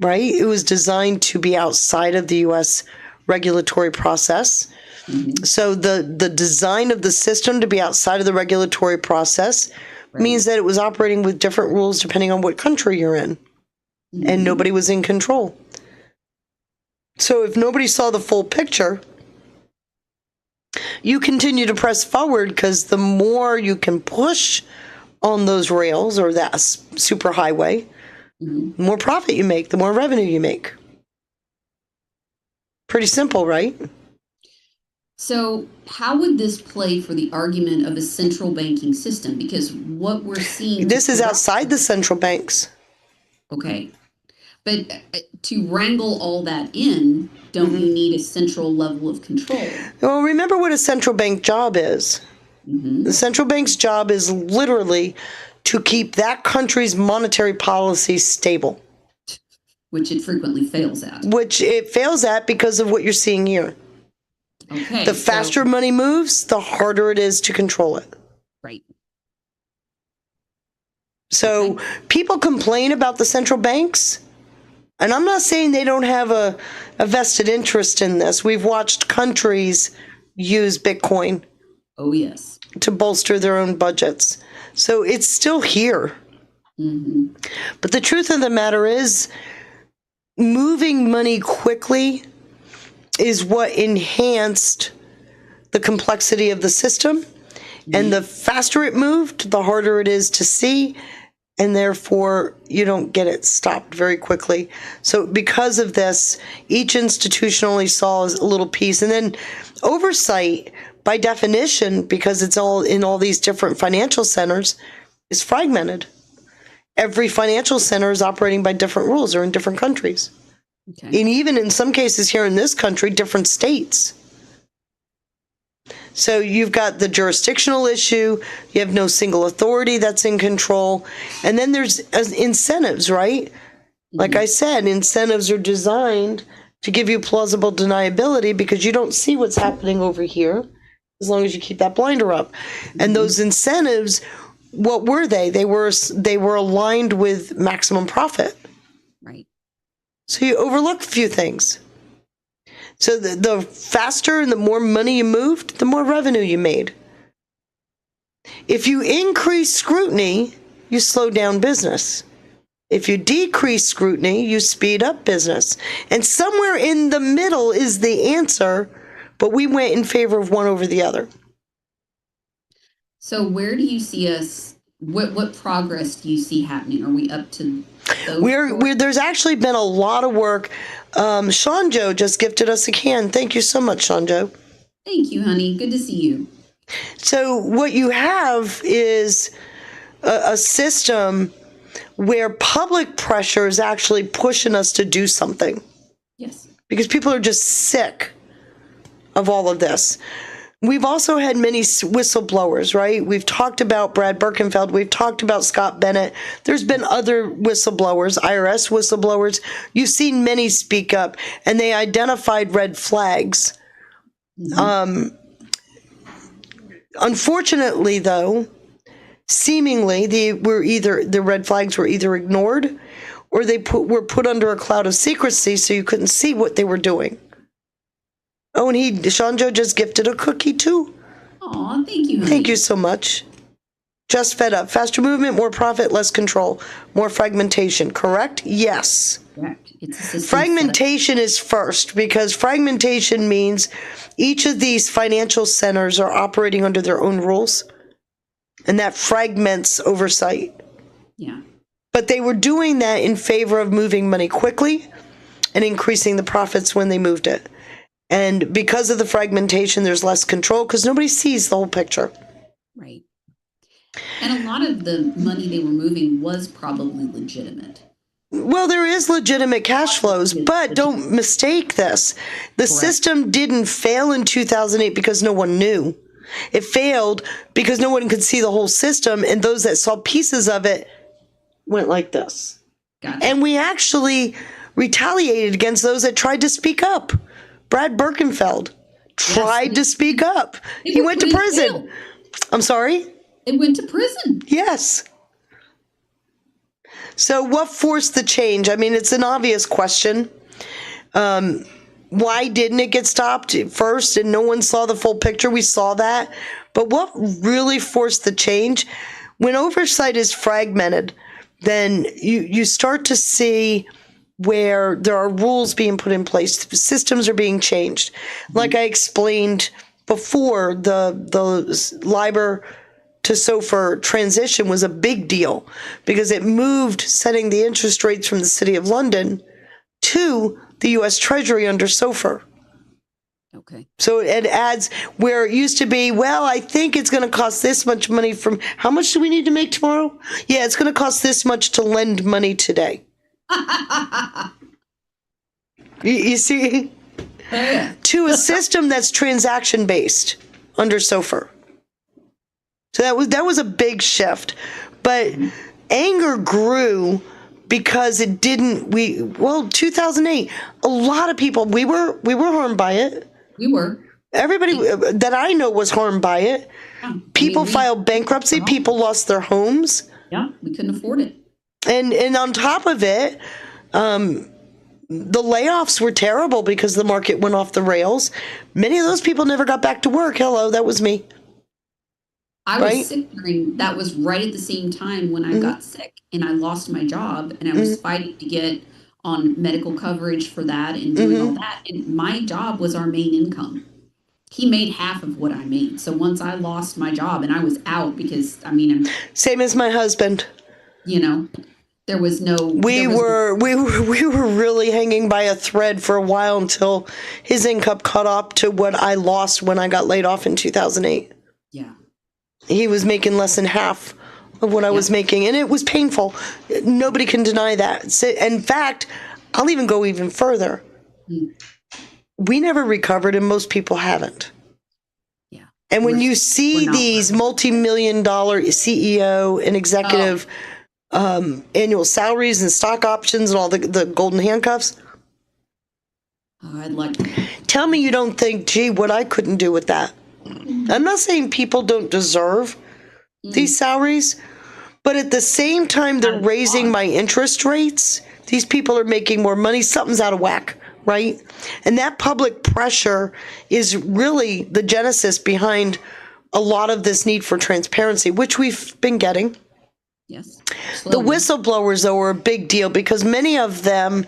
right? It was designed to be outside of the U.S. regulatory process. Mm-hmm. So the design of the system to be outside of the regulatory process means that it was operating with different rules depending on what country you're in. Mm-hmm. And nobody was in control. So if nobody saw the full picture, you continue to press forward because the more you can push on those rails or that super highway, the more profit you make, the more revenue you make. Pretty simple, right? So, how would this play for the argument of a central banking system? Because what we're seeing This is outside the central banks. Okay. But to wrangle all that in, don't you need a central level of control? Well, remember what a central bank job is. The central bank's job is literally to keep that country's monetary policy stable. Which it frequently fails at. Which it fails at because of what you're seeing here. Okay. The faster money moves, the harder it is to control it. Right. So people complain about the central banks, and I'm not saying they don't have a vested interest in this. We've watched countries use Bitcoin. Oh, yes. To bolster their own budgets. So it's still here. But the truth of the matter is, moving money quickly is what enhanced the complexity of the system. And the faster it moved, the harder it is to see. And therefore, you don't get it stopped very quickly. So because of this, each institution only saw a little piece. And then oversight, by definition, because it's all in all these different financial centers, is fragmented. Every financial center is operating by different rules or in different countries. Okay. And even in some cases here in this country, different states. So you've got the jurisdictional issue, you have no single authority that's in control, and then there's incentives, right? Like I said, incentives are designed to give you plausible deniability because you don't see what's happening over here as long as you keep that blinder up. And those incentives, what were they? They were aligned with maximum profit. Right. So you overlook a few things. So the faster and the more money you moved, the more revenue you made. If you increase scrutiny, you slow down business. If you decrease scrutiny, you speed up business. And somewhere in the middle is the answer, but we went in favor of one over the other. So where do you see us? What progress do you see happening? Are we up to those? There's actually been a lot of work. Sean Joe just gifted us a can. Thank you so much, Sean Joe. Thank you, honey. Good to see you. So what you have is a system where public pressure is actually pushing us to do something. Yes. Because people are just sick of all of this. We've also had many whistleblowers, right? We've talked about Brad Birkenfeld. We've talked about Scott Bennett. There's been other whistleblowers, IRS whistleblowers. You've seen many speak up, and they identified red flags. Unfortunately, though, seemingly the red flags were either ignored or they were put under a cloud of secrecy so you couldn't see what they were doing. Oh, and Sean Joe just gifted a cookie too. Aw, thank you, honey. Thank you so much. Just fed up. Faster movement, more profit, less control, more fragmentation. Correct? Yes. Correct. It's a system fragmentation is first because fragmentation means each of these financial centers are operating under their own rules, and that fragments oversight. Yeah. But they were doing that in favor of moving money quickly and increasing the profits when they moved it. And because of the fragmentation, there's less control because nobody sees the whole picture. Right. And a lot of the money they were moving was probably legitimate. Well, there is legitimate cash flows, but don't mistake this. The system didn't fail in 2008 because no one knew. It failed because no one could see the whole system, and those that saw pieces of it went like this. Gotcha. And we actually retaliated against those that tried to speak up. Brad Birkenfeld tried to speak up. He went to prison. I'm sorry? It went to prison. Yes. So what forced the change? I mean, it's an obvious question. Why didn't it get stopped first and no one saw the full picture? We saw that. But what really forced the change? When oversight is fragmented, then you start to see where there are rules being put in place, systems are being changed. Like I explained before, the LIBOR to SOFR transition was a big deal because it moved setting the interest rates from the City of London to the U.S. Treasury under SOFR. Okay. So it adds where it used to be, well, I think it's going to cost this much money from, how much do we need to make tomorrow? Yeah, it's going to cost this much to lend money today. You see? Oh, yeah. To a system that's transaction based under SOFR. So that was a big shift. But anger grew because it didn't 2008, a lot of people, we were harmed by it. We were. Everybody that I know was harmed by it. Yeah. People filed bankruptcy, people lost their homes. Yeah, we couldn't afford it. And on top of it, the layoffs were terrible because the market went off the rails. Many of those people never got back to work. Hello, that was me. I was sick that was right at the same time when I got sick and I lost my job and I was fighting to get on medical coverage for that and doing all that. And my job was our main income. He made half of what I made. So once I lost my job and I was out because, same as my husband. There was no. We were really hanging by a thread for a while until his income caught up to what I lost when I got laid off in 2008. Yeah. He was making less than half of what I was making, and it was painful. Nobody can deny that. So, in fact, I'll even go even further. We never recovered, and most people haven't. Yeah. And when you see these multi-million-dollar CEO and executive annual salaries and stock options and all the golden handcuffs, I'd like that. Tell me you don't think, gee, what I couldn't do with that. I'm not saying people don't deserve these salaries, but at the same time they're raising my interest rates. These people are making more money. Something's out of whack, right? And that public pressure is really the genesis behind a lot of this need for transparency, which we've been getting. Yes. The whistleblowers, though, were a big deal because many of them,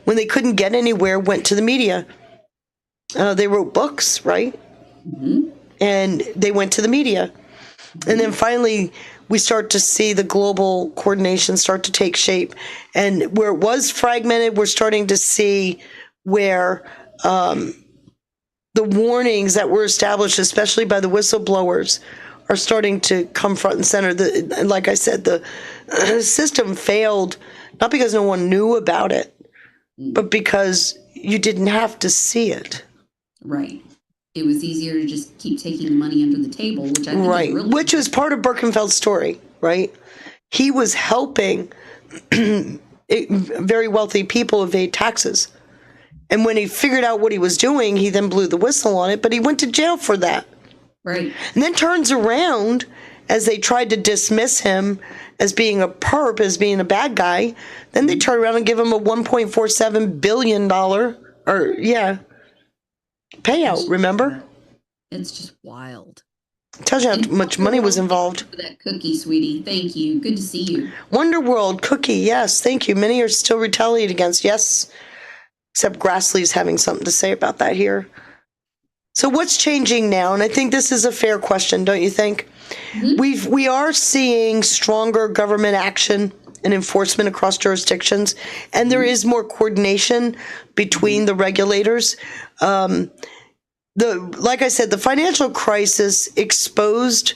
when they couldn't get anywhere, went to the media. They wrote books, right? And they went to the media. And then finally, we start to see the global coordination start to take shape. And where it was fragmented, we're starting to see where the warnings that were established, especially by the whistleblowers, are starting to come front and center. Like I said, the system failed, not because no one knew about it, but because you didn't have to see it. Right. It was easier to just keep taking the money under the table, which I think is really which was part of Birkenfeld's story, right? He was helping very wealthy people evade taxes. And when he figured out what he was doing, he then blew the whistle on it, but he went to jail for that. Right. And then turns around as they tried to dismiss him as being a perp, as being a bad guy. Then they turn around and give him a $1.47 billion payout, remember? It's just wild. Tells you how much money was involved. For that cookie, sweetie. Thank you. Good to see you. Wonderworld cookie, yes, thank you. Many are still retaliated against, yes, except Grassley's having something to say about that here. So what's changing now? And I think this is a fair question, don't you think? We are seeing stronger government action and enforcement across jurisdictions, and there is more coordination between the regulators. Like I said, the financial crisis exposed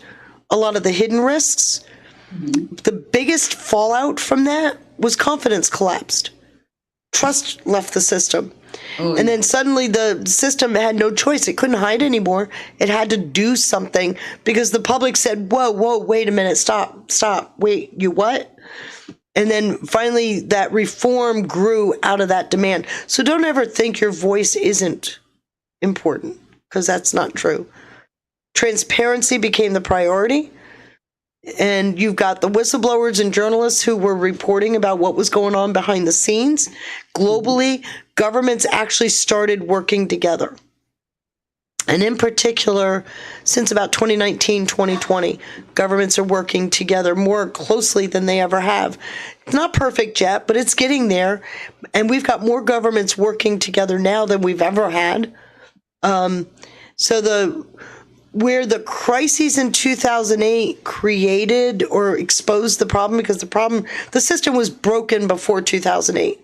a lot of the hidden risks. The biggest fallout from that was confidence collapsed. Trust left the system. And then suddenly the system had no choice. It couldn't hide anymore. It had to do something because the public said, whoa, wait a minute, stop, wait, you what? And then finally that reform grew out of that demand. So don't ever think your voice isn't important, because that's not true. Transparency became the priority. And you've got the whistleblowers and journalists who were reporting about what was going on behind the scenes. Globally, governments actually started working together. And in particular, since about 2019, 2020, governments are working together more closely than they ever have. It's not perfect yet, but it's getting there. And we've got more governments working together now than we've ever had. Where the crises in 2008 created or exposed the problem, because the system was broken before 2008.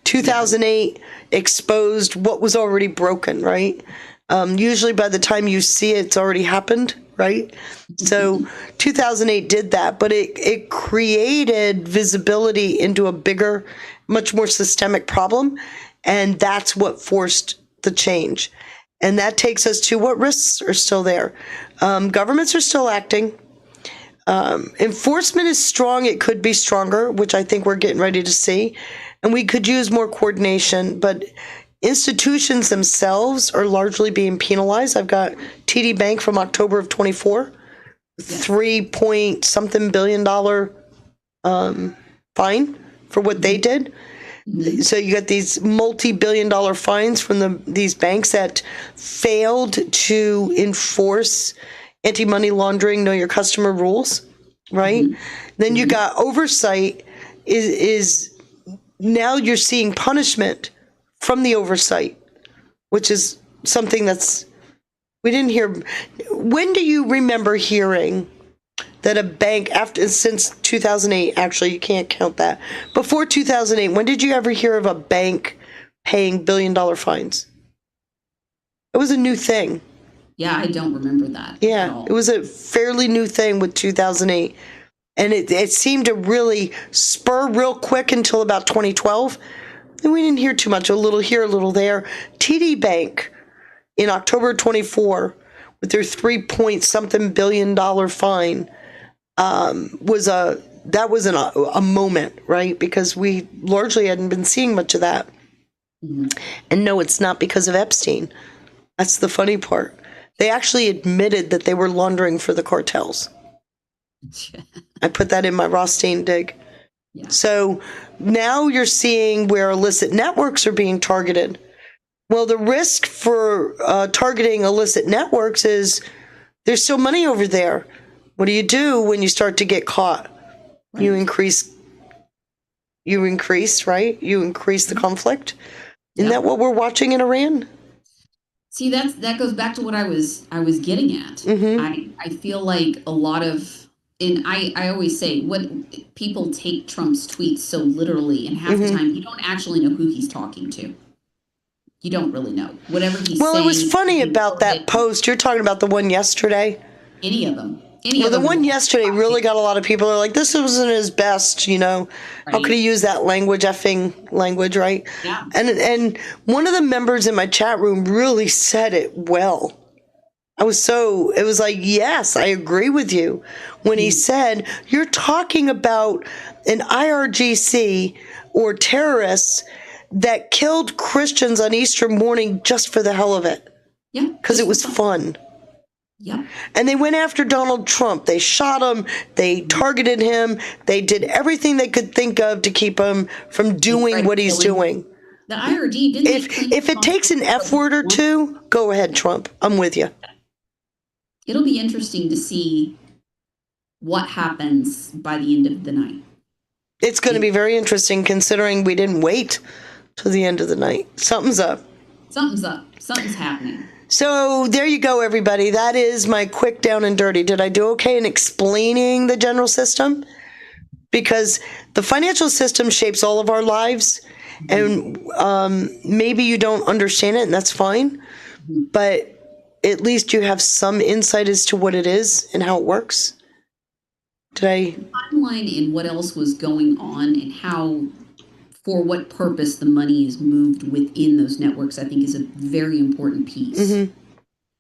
2008 exposed what was already broken, right? Usually by the time you see it, it's already happened, right? So 2008 did that, but it created visibility into a bigger, much more systemic problem. And that's what forced the change. And that takes us to what risks are still there. Governments are still acting. Enforcement is strong. It could be stronger, which I think we're getting ready to see. And we could use more coordination, but institutions themselves are largely being penalized. I've got TD Bank from October of 24, 3 point something billion dollar fine for what they did. So you got these multi-billion-dollar fines from these banks that failed to enforce anti-money laundering, know your customer rules, right? Then you got oversight is now you're seeing punishment from the oversight, which is something that's we didn't hear. When do you remember hearing that a bank since 2008, actually you can't count that. Before 2008, when did you ever hear of a bank paying billion-dollar fines? It was a new thing. Yeah, I don't remember that. Yeah, it was a fairly new thing with 2008. And it seemed to really spur real quick until about 2012. And we didn't hear too much, a little here, a little there. TD Bank in October 24 with their 3 point something billion dollar fine was a moment, right? Because we largely hadn't been seeing much of that. And no, it's not because of Epstein. That's the funny part. They actually admitted that they were laundering for the cartels. I put that in my Rothstein dig. Yeah. So now you're seeing where illicit networks are being targeted. Well, the risk for targeting illicit networks is there's still money over there. What do when you start to get caught? Right. You increase, right? You increase the conflict. Isn't that what we're watching in Iran? See, that goes back to what I was getting at. I feel like a lot of, and I always say, what people take Trump's tweets so literally, and half the time you don't actually know who he's talking to. You don't really know. Whatever he's saying. Well, it was funny about that post. You're talking about the one yesterday? Any of them. The one yesterday really got a lot of people are like, this wasn't his best, Right. How could he use that effing language, right? Yeah. And one of the members in my chat room really said it well. It was like, yes, I agree with you. When he said, you're talking about an IRGC or terrorists that killed Christians on Easter morning just for the hell of it. Yeah. Because it was fun. Yeah. And they went after Donald Trump. They shot him. They targeted him. They did everything they could think of to keep him from doing what he's doing. The IRG didn't. If it takes an F word or two, go ahead, Trump. I'm with you. It'll be interesting to see what happens by the end of the night. It's going to be very interesting considering we didn't wait till the end of the night. Something's up. Something's up. Something's happening. So there you go, everybody. That is my quick down and dirty. Did I do okay in explaining the general system? Because the financial system shapes all of our lives. And maybe you don't understand it, and that's fine. But at least you have some insight as to what it is and how it works. The timeline and what else was going on and how, for what purpose the money is moved within those networks, I think is a very important piece.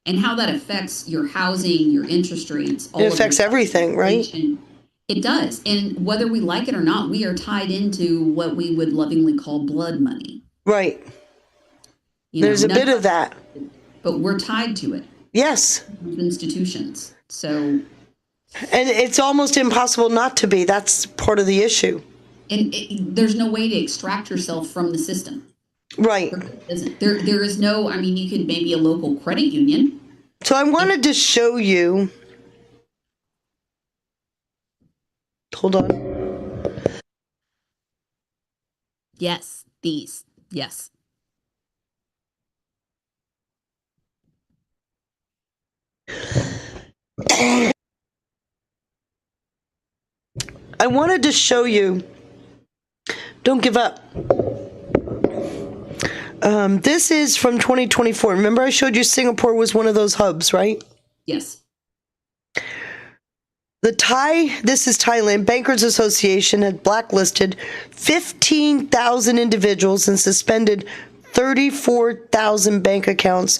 And how that affects your housing, your interest rates. It affects everything, right? It does. And whether we like it or not, we are tied into what we would lovingly call blood money. Right. There's a bit of that. But we're tied to it. Yes. Institutions. So. And it's almost impossible not to be. That's part of the issue. And there's no way to extract yourself from the system. Right. There is no, I mean, you could maybe a local credit union. So I wanted to show you. Hold on. Yes, these. Yes. I wanted to show you. Don't give up. This is from 2024. Remember I showed you Singapore was one of those hubs, right? Yes. This is Thailand, Bankers Association had blacklisted 15,000 individuals and suspended 34,000 bank accounts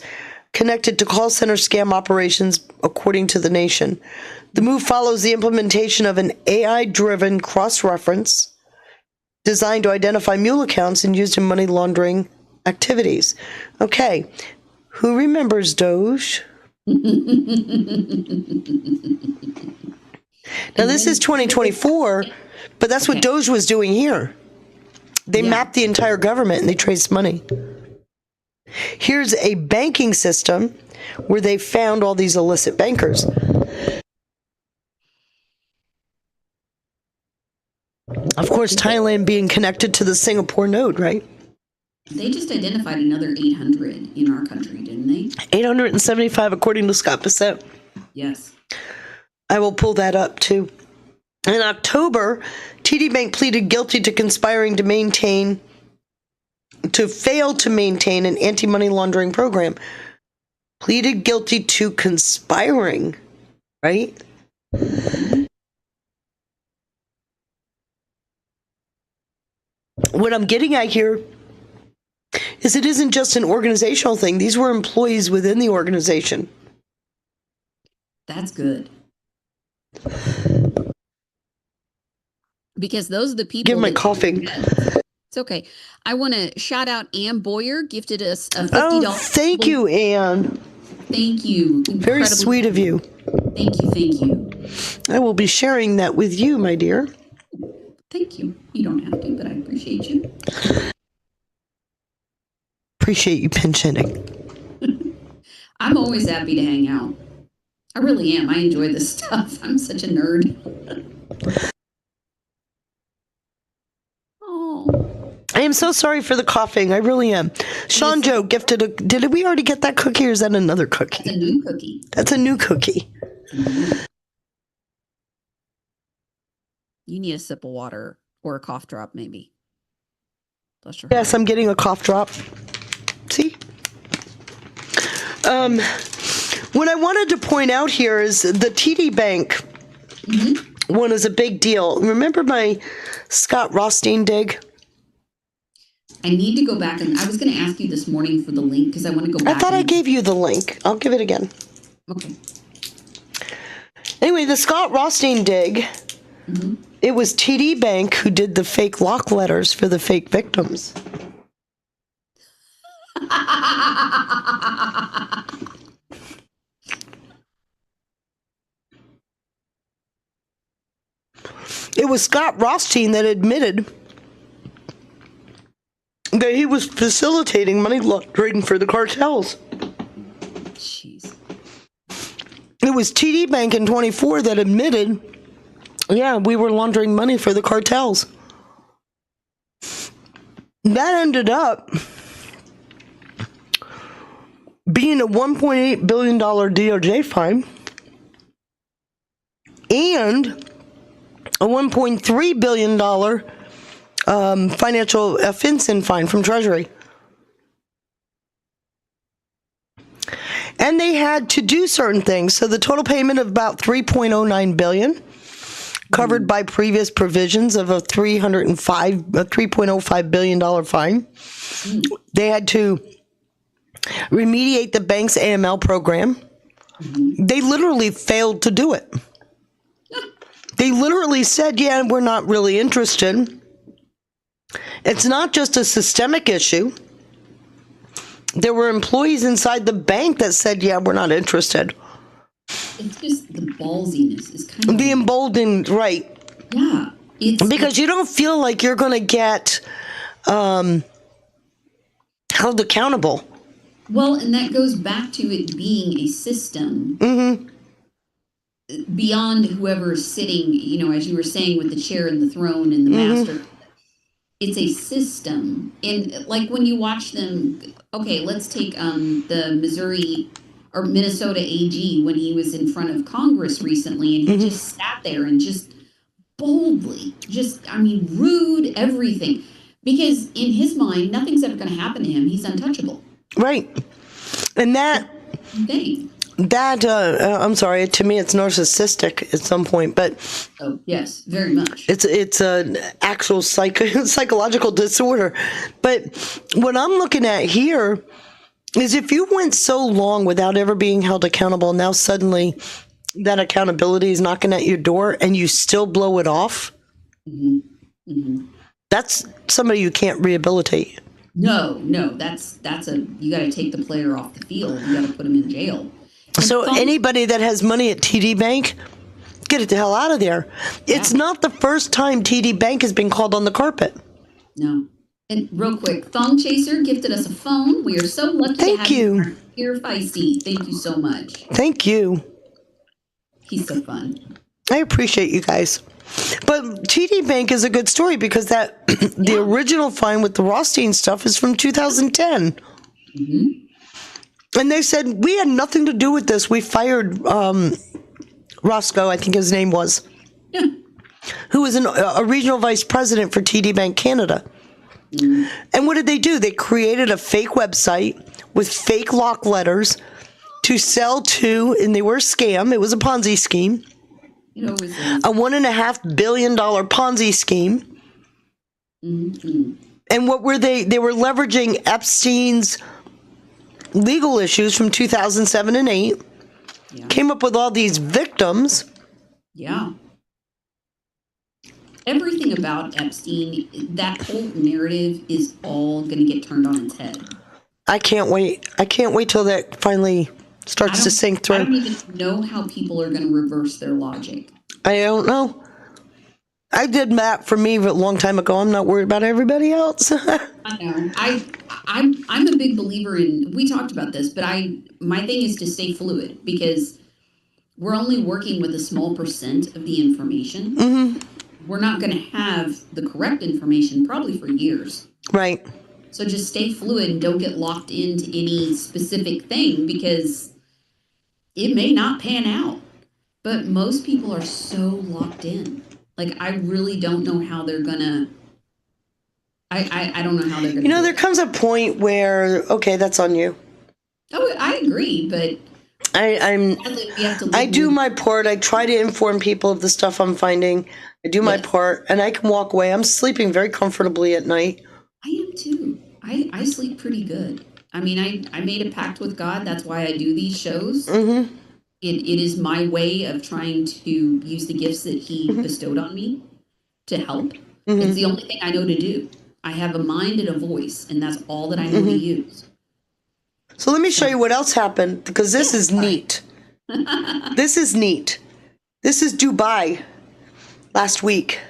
connected to call center scam operations, according to the nation. The move follows the implementation of an AI-driven cross-reference designed to identify mule accounts and used in money laundering activities. Okay, who remembers Doge? Now, this is 2024, but that's what Doge was doing here. They mapped the entire government and they traced money. Here's a banking system where they found all these illicit bankers. Of course, Thailand being connected to the Singapore node, right? They just identified another 800 in our country, didn't they? 875, according to Scott Bissett. Yes. I will pull that up, too. In October, TD Bank pleaded guilty to conspiring to fail to maintain an anti-money laundering program. Pleaded guilty to conspiring, right? What I'm getting at here is it isn't just an organizational thing. These were employees within the organization. That's good. Because those are the people. Give my coughing. It's okay. I want to shout out Ann Boyer, gifted us a $50. Oh, thank you, Ann. Thank you. Very sweet of you. Thank you. Thank you. I will be sharing that with you, my dear. Thank you. You don't have to, but I appreciate you. Appreciate you pinch hitting. I'm always happy to hang out. I really am. I enjoy this stuff. I'm such a nerd. Oh. I am so sorry for the coughing. I really am. Sean Joe gifted a... Did we already get that cookie or is that another cookie? That's a new cookie. That's a new cookie. You need a sip of water or a cough drop, maybe. Bless your heart. Yes, I'm getting a cough drop. See? What I wanted to point out here is the TD Bank one is a big deal. Remember my Scott Rothstein dig? I need to go back, and I was going to ask you this morning for the link because I want to go back. I thought I gave you the link. I'll give it again. Okay. Anyway, the Scott Rothstein dig, it was TD Bank who did the fake lock letters for the fake victims. It was Scott Rothstein that admitted that he was facilitating money laundering for the cartels. Jeez. It was TD Bank in 24 that admitted, yeah, we were laundering money for the cartels. That ended up being a $1.8 billion DOJ fine and a $1.3 billion financial FinCEN fine from Treasury. And they had to do certain things. So the total payment of about $3.09 billion, covered by previous provisions of a $3.05 billion fine. They had to remediate the bank's AML program. They literally failed to do it. They literally said, yeah, we're not really interested. It's not just a systemic issue. There were employees inside the bank that said, yeah, we're not interested. It's just the ballsiness is kind of... The emboldened, right. Yeah. Because you don't feel like you're going to get held accountable. Well, and that goes back to it being a system. Beyond whoever's sitting, you know, as you were saying, with the chair and the throne and the master. It's a system. And like when you watch them, okay, let's take the Missouri or Minnesota AG when he was in front of Congress recently, and he just sat there and just boldly, rude, everything. Because in his mind, nothing's ever going to happen to him. He's untouchable. Right. And that Thing. I'm sorry, to me it's narcissistic at some point, but Oh, yes, very much. it's an actual psychological disorder. But what I'm looking at here is if you went so long without ever being held accountable, now suddenly that accountability is knocking at your door and you still blow it off, that's somebody you can't rehabilitate. No, that's you got to take the player off the field. You got to put him in jail. And So anybody that has money at TD Bank, get it the hell out of there. It's not the first time TD Bank has been called on the carpet. No. And real quick, Thong Chaser gifted us a phone. We are so lucky Thank to have you. here, Feisty. Thank you so much. Thank you. He's so fun. I appreciate you guys. But TD Bank is a good story because the original fine with the Rothstein stuff is from 2010. And they said, we had nothing to do with this. We fired Roscoe, I think his name was, who was a regional vice president for TD Bank Canada. And what did they do? They created a fake website with fake lock letters to sell to, and they were a scam. It was a Ponzi scheme. It always is. A $1.5 billion Ponzi scheme. And what were they? They were leveraging Epstein's legal issues from 2007 and 8. Came up with all these victims. Yeah. Everything about Epstein, that whole narrative is all going to get turned on its head. I can't wait. I can't wait till that finally starts to sink through. I don't even know how people are going to reverse their logic. I don't know. I did that for me a long time ago. I'm not worried about everybody else. I know. I'm a big believer in. We talked about this, but my thing is to stay fluid because we're only working with a small percent of the information. We're not going to have the correct information probably for years. Right. So just stay fluid and don't get locked into any specific thing because it may not pan out. But most people are so locked in. Like, I really don't know how they're going to. I don't know how they're going to. There comes a point where, okay, that's on you. Oh, I agree, but I do my part. I try to inform people of the stuff I'm finding. I do my part, and I can walk away. I'm sleeping very comfortably at night. I am too. I sleep pretty good. I mean, I made a pact with God. That's why I do these shows. It is my way of trying to use the gifts that He bestowed on me to help. It's the only thing I know to do. I have a mind and a voice, and that's all that I know to use. So let me show you what else happened, because this is neat. This is neat. This is Dubai last week,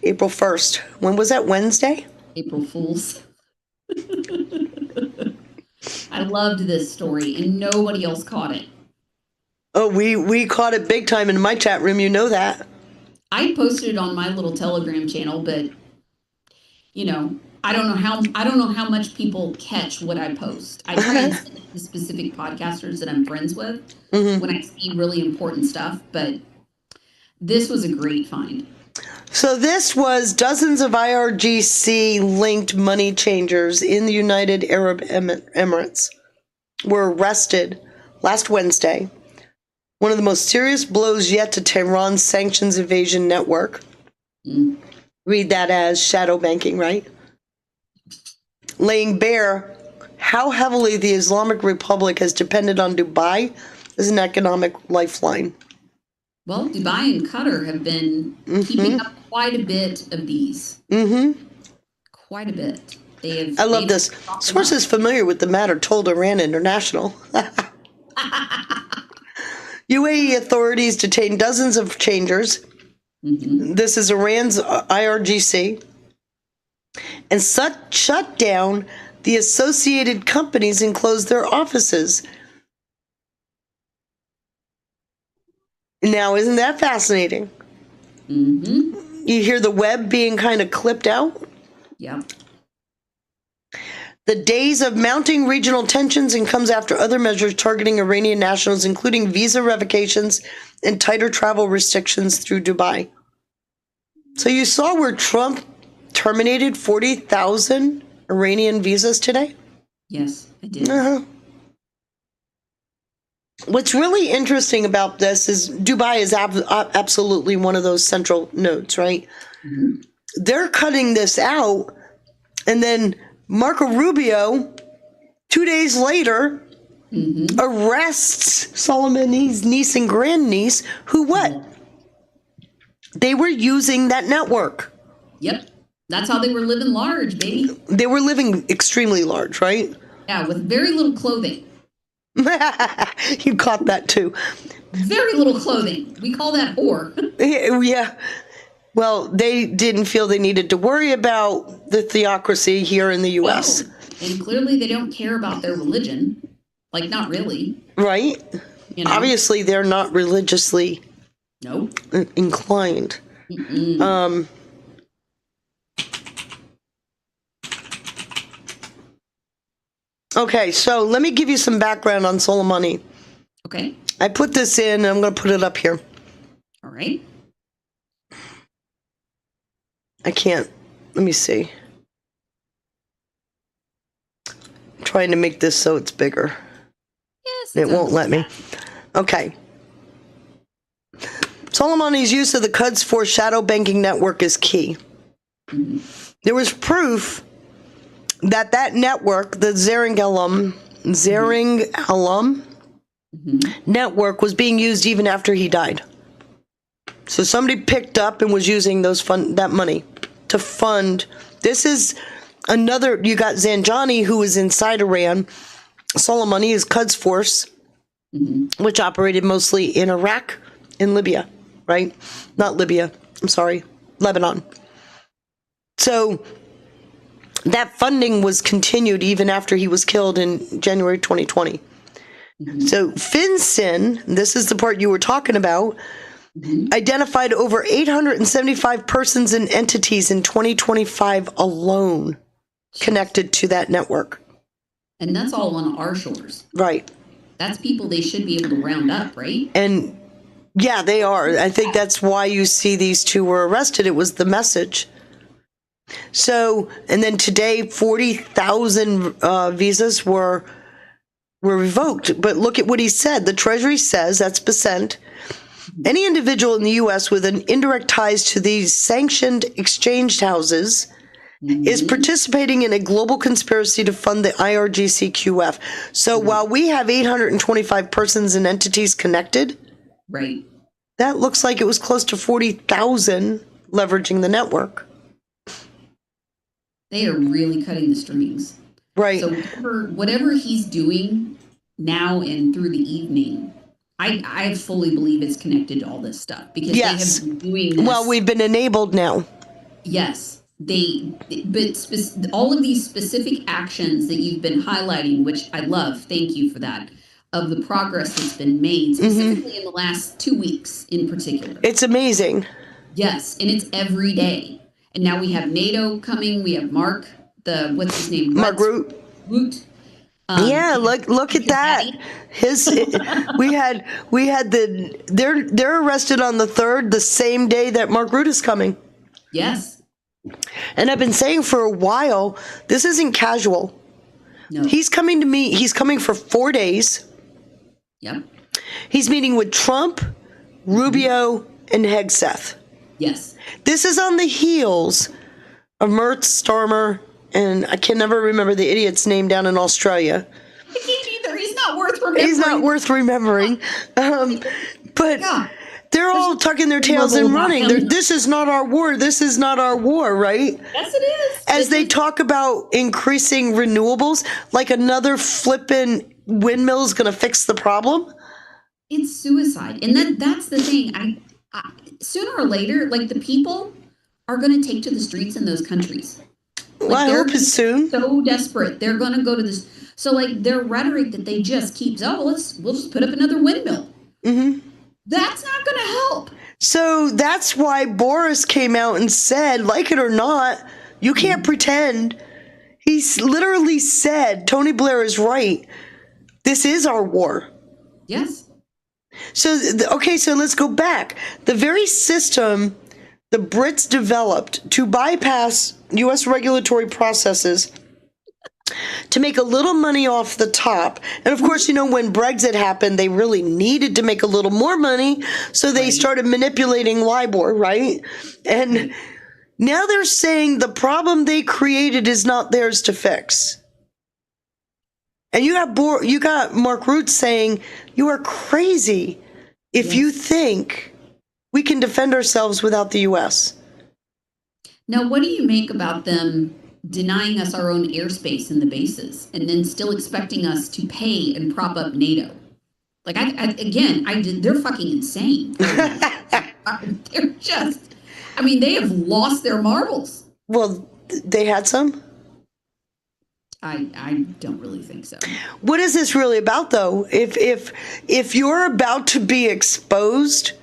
April 1st. When was that, Wednesday? April Fools. I loved this story, and nobody else caught it. Oh, we caught it big time in my chat room. You know that. I posted it on my little Telegram channel, but I don't know how much people catch what I post. I try and send it to specific podcasters that I'm friends with when I see really important stuff, but this was a great find. So this was dozens of IRGC-linked money changers in the United Arab Emirates were arrested last Wednesday. One of the most serious blows yet to Tehran's sanctions evasion network. Read that as shadow banking, right? Laying bare how heavily the Islamic Republic has depended on Dubai as an economic lifeline. Well, Dubai and Qatar have been keeping up quite a bit of these. Quite a bit. I love this. Sources familiar with the matter told Iran International. UAE authorities detained dozens of changers. This is Iran's IRGC. And shut down the associated companies and closed their offices. Now, isn't that fascinating? You hear the web being kind of clipped out? Yeah. The days of mounting regional tensions and comes after other measures targeting Iranian nationals, including visa revocations and tighter travel restrictions through Dubai. So you saw where Trump terminated 40,000 Iranian visas today? Yes, I did. Uh-huh. What's really interesting about this is Dubai is absolutely one of those central nodes, right? Mm-hmm. They're cutting this out, and then Marco Rubio, 2 days later, arrests Soleimani's niece and grandniece, who what? They were using that network. Yep. That's how they were living large, baby. They were living extremely large, right? Yeah, with very little clothing. You caught that too. Very little clothing. We call that whore. Yeah. Well, they didn't feel they needed to worry about the theocracy here in the U.S. Oh, and clearly they don't care about their religion. Like, not really. Right? You know? Obviously, they're not religiously inclined. Okay, so let me give you some background on Soleimani. Okay. I put this in, and I'm going to put it up here. All right. I can't. Let me see. I'm trying to make this so it's bigger. Yes. It won't let me. Okay. Soleimani's use of the Quds Force shadow banking network is key. There was proof that network, the Zering-Alum network, was being used even after he died. So somebody picked up and was using that money to fund. This is another. You got Zanjani, who was inside Iran. Soleimani is Quds Force, which operated mostly in Iraq and Libya, right? Not Libya. I'm sorry, Lebanon. So that funding was continued even after he was killed in January 2020. So FinCEN, this is the part you were talking about, identified over 875 persons and entities in 2025 alone connected to that network. And that's all on our shores. Right. That's people they should be able to round up, right? And yeah, they are. I think that's why you see these two were arrested. It was the message. So, and then today, 40,000 visas were revoked. But look at what he said. The Treasury says, that's Besant, any individual in the U.S. with an indirect ties to these sanctioned exchange houses is participating in a global conspiracy to fund the IRGC-QF. So while we have 825 persons and entities connected, right, that looks like it was close to 40,000 leveraging the network. They are really cutting the strings. Right. So whatever he's doing now and through the evening, I fully believe it's connected to all this stuff because they have been doing this. Well, we've been enabled now. Yes, but all of these specific actions that you've been highlighting, which I love, thank you for that, of the progress that's been made, specifically in the last 2 weeks in particular. It's amazing. Yes, and it's every day. And now we have NATO coming. We have Mark, what's his name? Mark Root. Yeah, look at that. They're arrested on the 3rd, the same day that Mark Root is coming. Yes. And I've been saying for a while, this isn't casual. No. He's coming to meet. He's coming for 4 days. Yep. He's meeting with Trump, Rubio, and Hegseth. Yes. This is on the heels of Mertz, Starmer, and I can never remember the idiot's name down in Australia. I can't either. He's not worth remembering. He's not worth remembering. But yeah. They're all tucking their tails and running. This is not our war. This is not our war, right? Yes, it is. As they talk about increasing renewables, like another flippin' windmill is going to fix the problem. It's suicide. And that's the thing. I sooner or later, like the people are going to take to the streets in those countries. Well, I hope it's soon. So desperate. They're going to go to this. So like their rhetoric that they just keep, we'll just put up another windmill. That's not going to help. So that's why Boris came out and said, like it or not, you can't pretend. He literally said, Tony Blair is right. This is our war. Yes. So, okay, so let's go back. The very system the Brits developed to bypass U.S. regulatory processes to make a little money off the top. And of course, when Brexit happened, they really needed to make a little more money. So they started manipulating LIBOR, right? And now they're saying the problem they created is not theirs to fix. And you got Mark Rutte saying, you are crazy if you think we can defend ourselves without the U.S. Now, what do you make about them denying us our own airspace in the bases and then still expecting us to pay and prop up NATO? Like, they're fucking insane. They're just, they have lost their marbles. Well, they had some? I don't really think so. What is this really about, though? If you're about to be exposed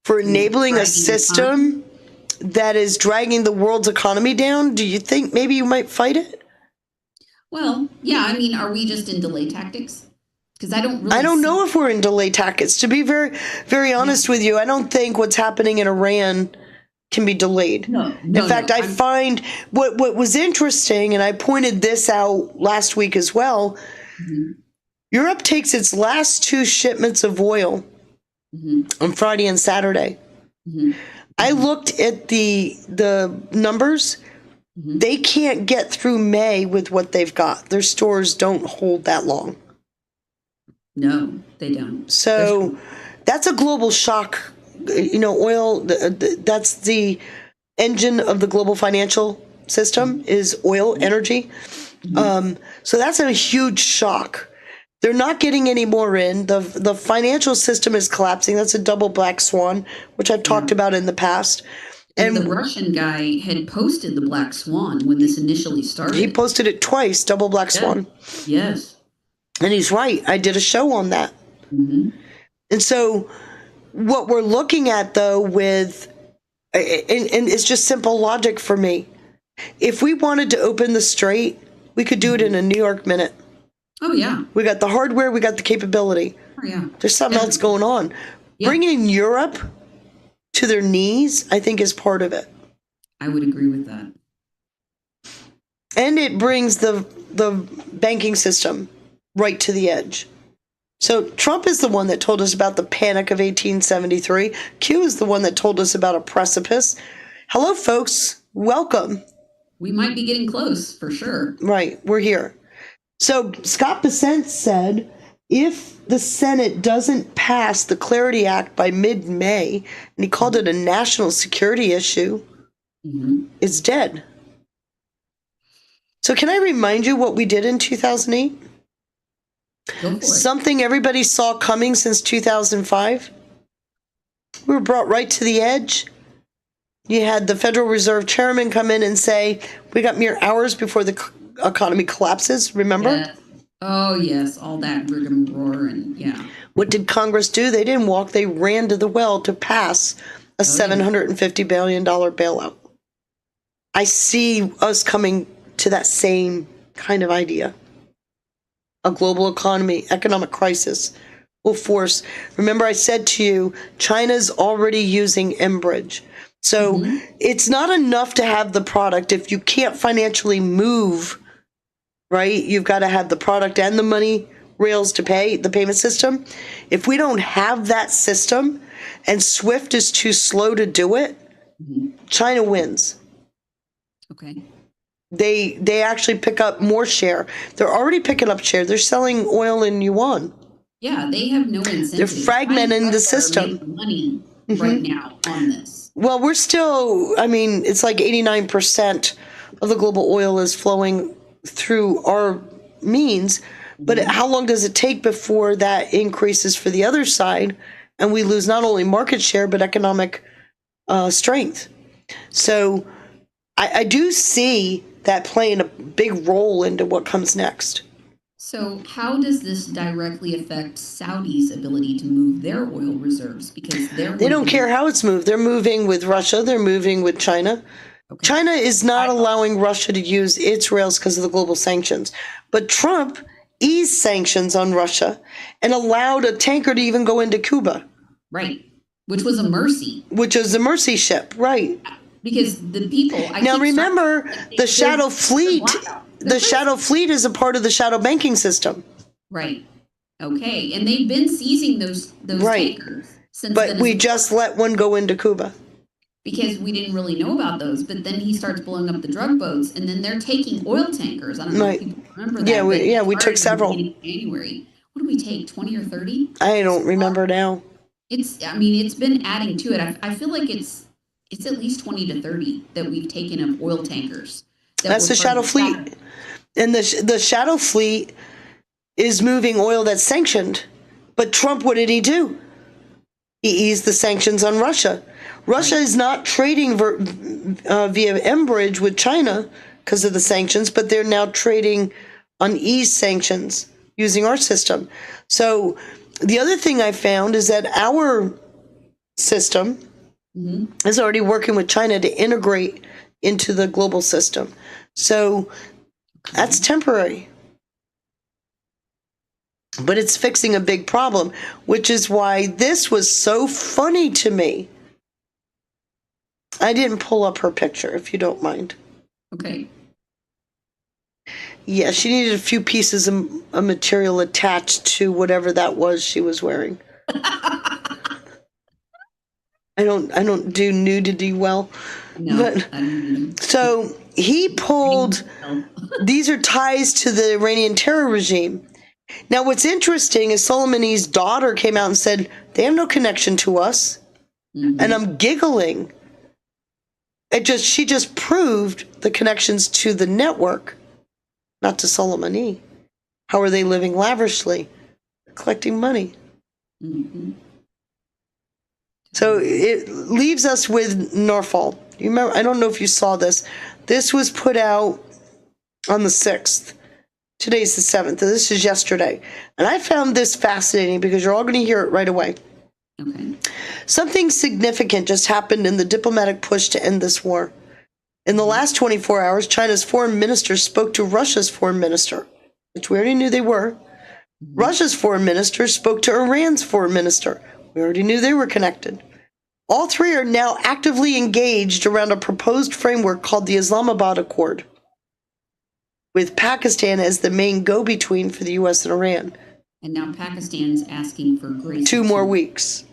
for enabling a system that is dragging the world's economy down, do you think maybe you might fight it? Well, yeah. Are we just in delay tactics? Because I don't know if we're in delay tactics. To be very, very honest with you, I don't think what's happening in Iran can be delayed. In fact, I find what was interesting, and I pointed this out last week as well, Europe takes its last 2 shipments of oil on Friday and Saturday. I looked at the numbers. They can't get through May with what they've got. Their stores don't hold that long. No, they don't. So that's a global shock. Oil, that's the engine of the global financial system, is oil, energy. So that's a huge shock. They're not getting any more in. The financial system is collapsing. That's a double black swan, which I've talked about in the past. And the Russian guy had posted the black swan when this initially started. He posted it twice, double black swan. Yes. And he's right. I did a show on that. And so what we're looking at, though, and it's just simple logic for me. If we wanted to open the strait, we could do it in a New York minute. Oh, yeah. We got the hardware. We got the capability. Oh, yeah. There's something else going on. Yeah. Bringing Europe to their knees, I think, is part of it. I would agree with that. And it brings the banking system right to the edge. So Trump is the one that told us about the panic of 1873. Q is the one that told us about a precipice. Hello, folks. Welcome. We might be getting close, for sure. Right. We're here. So Scott Bessent said, if the Senate doesn't pass the Clarity Act by mid-May, and he called it a national security issue, it's dead. So can I remind you what we did in 2008? Something everybody saw coming since 2005. We were brought right to the edge. You had the Federal Reserve Chairman come in and say, we got mere hours before the economy collapses, remember? Yes. Oh, yes, all that rigmarole and yeah. What did Congress do? They didn't walk. They ran to the well to pass a $750 billion bailout. I see us coming to that same kind of idea. A global economy, economic crisis will force. Remember, I said to you, China's already using Enbridge. So it's not enough to have the product if you can't financially move, right? You've got to have the product and the money rails to pay, the payment system. If we don't have that system and SWIFT is too slow to do it, China wins. Okay. They actually pick up more share. They're already picking up share. They're selling oil in yuan. Yeah, they have no incentive. They're fragmenting the system. Money right now on this. Well, we're still, it's like 89% of the global oil is flowing through our means. But how long does it take before that increases for the other side and we lose not only market share, but economic strength? So I do see that playing a big role into what comes next. So how does this directly affect Saudi's ability to move their oil reserves? Because they don't care how it's moved. They're moving with Russia. They're moving with China. Okay. China is not allowing Russia to use its rails because of the global sanctions. But Trump eased sanctions on Russia and allowed a tanker to even go into Cuba. Right. which was a mercy. which is the Mercy ship, right? Because the people... Now remember, the Shadow Fleet, the Shadow Fleet is a part of the shadow banking system. Right. Okay. And they've been seizing those Right. tankers since But we just let one go into Cuba. because we didn't really know about those. But then he starts blowing up the drug boats, and then they're taking oil tankers. I don't know Right. if people remember that. Yeah, but we took started in the several. beginning of January. What did we take? 20 or 30? I don't remember now. It's been adding to it. I feel like it's at least 20 to 30 that we've taken of oil tankers. That's the Shadow Fleet. And the Shadow Fleet is moving oil that's sanctioned. But Trump, what did he do? He eased the sanctions on Russia. Russia is not trading via Enbridge with China because of the sanctions, but they're now trading on eased sanctions using our system. So the other thing I found is that our system is already working with China to integrate into the global system. So that's temporary. But it's fixing a big problem, which is why this was so funny to me. I didn't pull up her picture, if you don't mind. Okay. Yeah, she needed a few pieces of material attached to whatever that was she was wearing. I don't do nudity well. No, But I don't so he pulled, these are ties to the Iranian terror regime. Now what's interesting is Soleimani's daughter came out and said, they have no connection to us. And I'm giggling. She just proved the connections to the network, not to Soleimani. How are they living lavishly? Collecting money. So it leaves us with Norfolk. You remember? I don't know if you saw this. This was put out on the 6th. Today's the 7th. This is yesterday. And I found this fascinating because you're all going to hear it right away. Okay. Something significant just happened in the diplomatic push to end this war. In the last 24 hours, China's foreign minister spoke to Russia's foreign minister, which we already knew they were. Russia's foreign minister spoke to Iran's foreign minister. We already knew they were connected. All three are now actively engaged around a proposed framework called the Islamabad Accord, with Pakistan as the main go-between for the U.S. and Iran. And now Pakistan's asking for grace. 2 more weeks.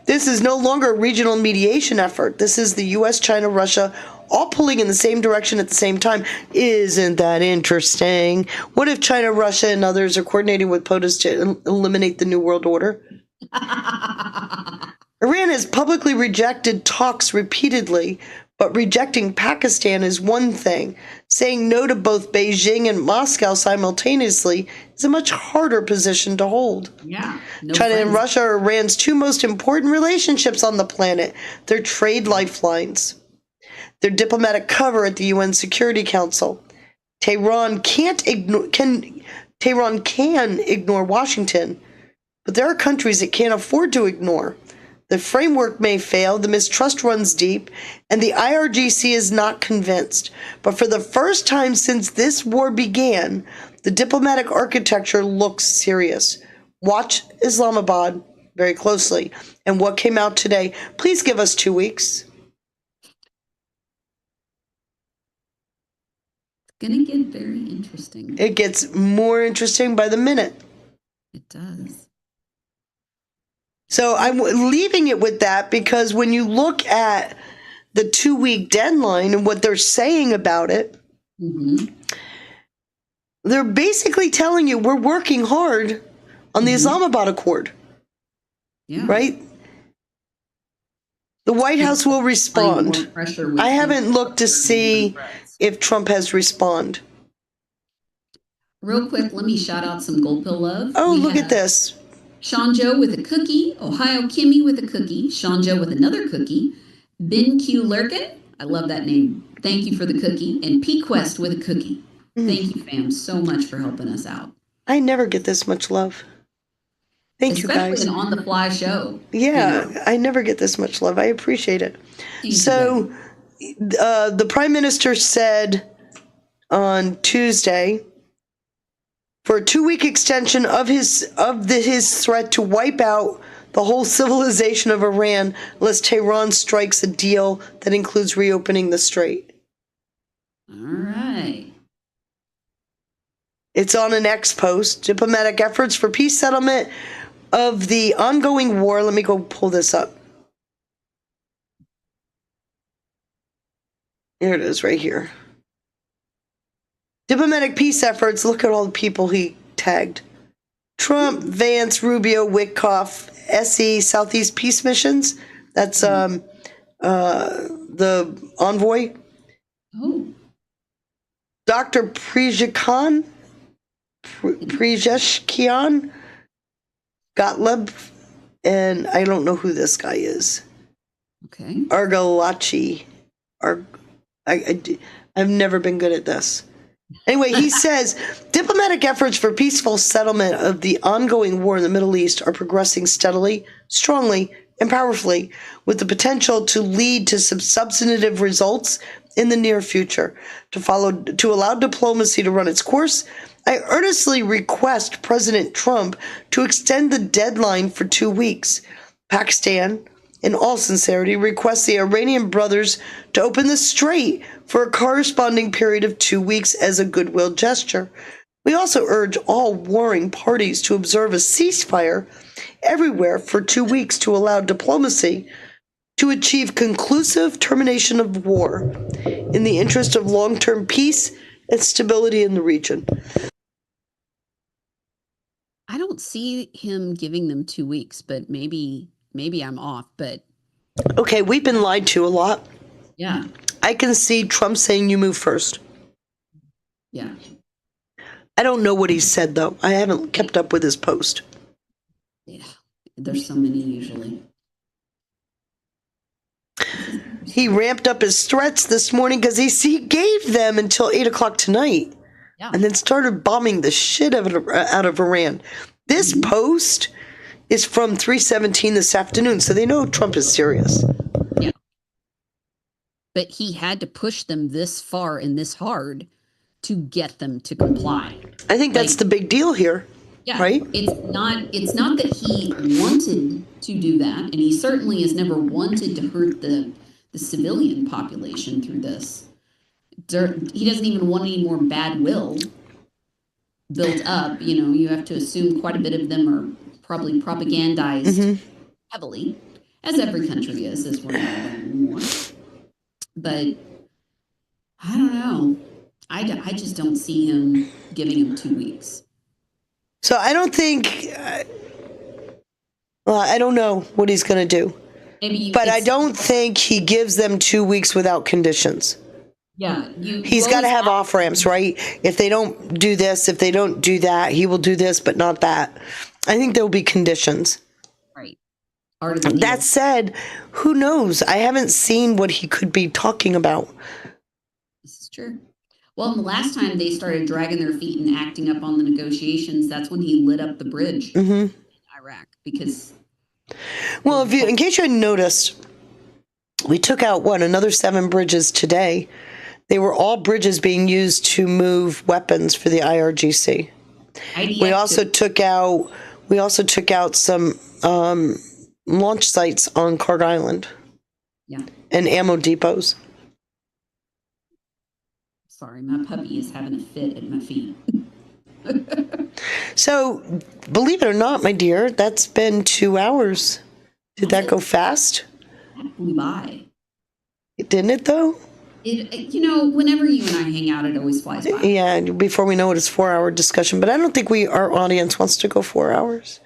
This is no longer a regional mediation effort. This is the U.S., China, Russia, all pulling in the same direction at the same time. Isn't that interesting? What if China, Russia, and others are coordinating with POTUS to eliminate the New World Order? Iran has publicly rejected talks repeatedly, but rejecting Pakistan is one thing. Saying no to both Beijing and Moscow simultaneously is a much harder position to hold. Yeah. China and Russia are Iran's 2 most important relationships on the planet. They're trade lifelines. They're diplomatic cover at the UN Security Council. Tehran can ignore Washington, but there are countries it can't afford to ignore. The framework may fail, the mistrust runs deep, and the IRGC is not convinced. But for the first time since this war began, the diplomatic architecture looks serious. Watch Islamabad very closely. And what came out today, please give us 2 weeks. It's going to get very interesting. It gets more interesting by the minute. It does. So I'm leaving it with that because when you look at the 2-week deadline and what they're saying about it, they're basically telling you we're working hard on the Islamabad Accord. Yeah. Right? The White House will respond. I haven't looked to see if Trump has responded. Real quick, let me shout out some Gold Pill love. Oh, look at this. Sean Joe with a cookie, Ohio Kimmy with a cookie, Sean Joe with another cookie, Ben Q Lurkin, I love that name, thank you for the cookie, and P Quest with a cookie. Thank you, fam, so much for helping us out. I never get this much love. Thank you, guys. Especially an on-the-fly show. Yeah, you know. I never get this much love. I appreciate it. So the Prime Minister said on Tuesday for a 2-week extension of his threat to wipe out the whole civilization of Iran unless Tehran strikes a deal that includes reopening the strait. All right. It's on an X post. Diplomatic efforts for peace settlement of the ongoing war. Let me go pull this up. Here it is right here. Diplomatic peace efforts. Look at all the people he tagged. Trump, Vance, Rubio, Witkoff, SE, Southeast Peace Missions. That's the envoy. Oh. Dr. Prejeshkian, Gottlieb, and I don't know who this guy is. Okay. Argalachi. I've never been good at this. Anyway, he says, diplomatic efforts for peaceful settlement of the ongoing war in the Middle East are progressing steadily, strongly, and powerfully, with the potential to lead to some substantive results in the near future. To allow diplomacy to run its course, I earnestly request President Trump to extend the deadline for 2 weeks. Pakistan, in all sincerity, requests the Iranian brothers to open the strait for a corresponding period of 2 weeks as a goodwill gesture. We also urge all warring parties to observe a ceasefire everywhere for 2 weeks to allow diplomacy to achieve conclusive termination of war in the interest of long-term peace and stability in the region. I don't see him giving them 2 weeks, but maybe I'm off, but okay, we've been lied to a lot. Yeah. I can see Trump saying you move first. Yeah. I don't know what he said, though. I haven't kept up with his post. Yeah. There's so many usually. He ramped up his threats this morning because he gave them until 8 o'clock tonight. Yeah. And then started bombing the shit out of Iran. This post is from 3:17 this afternoon, so they know Trump is serious. Yeah. But he had to push them this far and this hard to get them to comply. I think that's the big deal here. Yeah. Right? It's not that he wanted to do that, and he certainly has never wanted to hurt the civilian population through this. He doesn't even want any more bad will built up. You have to assume quite a bit of them are probably propagandized heavily, as every country is, as we're learning more. But I don't know. I just don't see him giving him 2 weeks. So I don't think. I don't know what he's going to do. But I don't think he gives them 2 weeks without conditions. Yeah. He's got to have off ramps, right? If they don't do this, if they don't do that, he will do this, but not that. I think there will be conditions. Right. That said, who knows? I haven't seen what he could be talking about. This is true. Well, the last time they started dragging their feet and acting up on the negotiations, that's when he lit up the bridge in Iraq. Because, well, in case you hadn't noticed, we took out another 7 bridges today. They were all bridges being used to move weapons for the IRGC. We also took out some launch sites on Clark Island. Yeah. And ammo depots. Sorry, my puppy is having a fit at my feet. So, believe it or not, my dear, that's been 2 hours. Did that go fast? That flew by. Didn't it, though? Whenever you and I hang out, it always flies by. Yeah, before we know it, it's 4-hour discussion. But I don't think our audience wants to go 4 hours.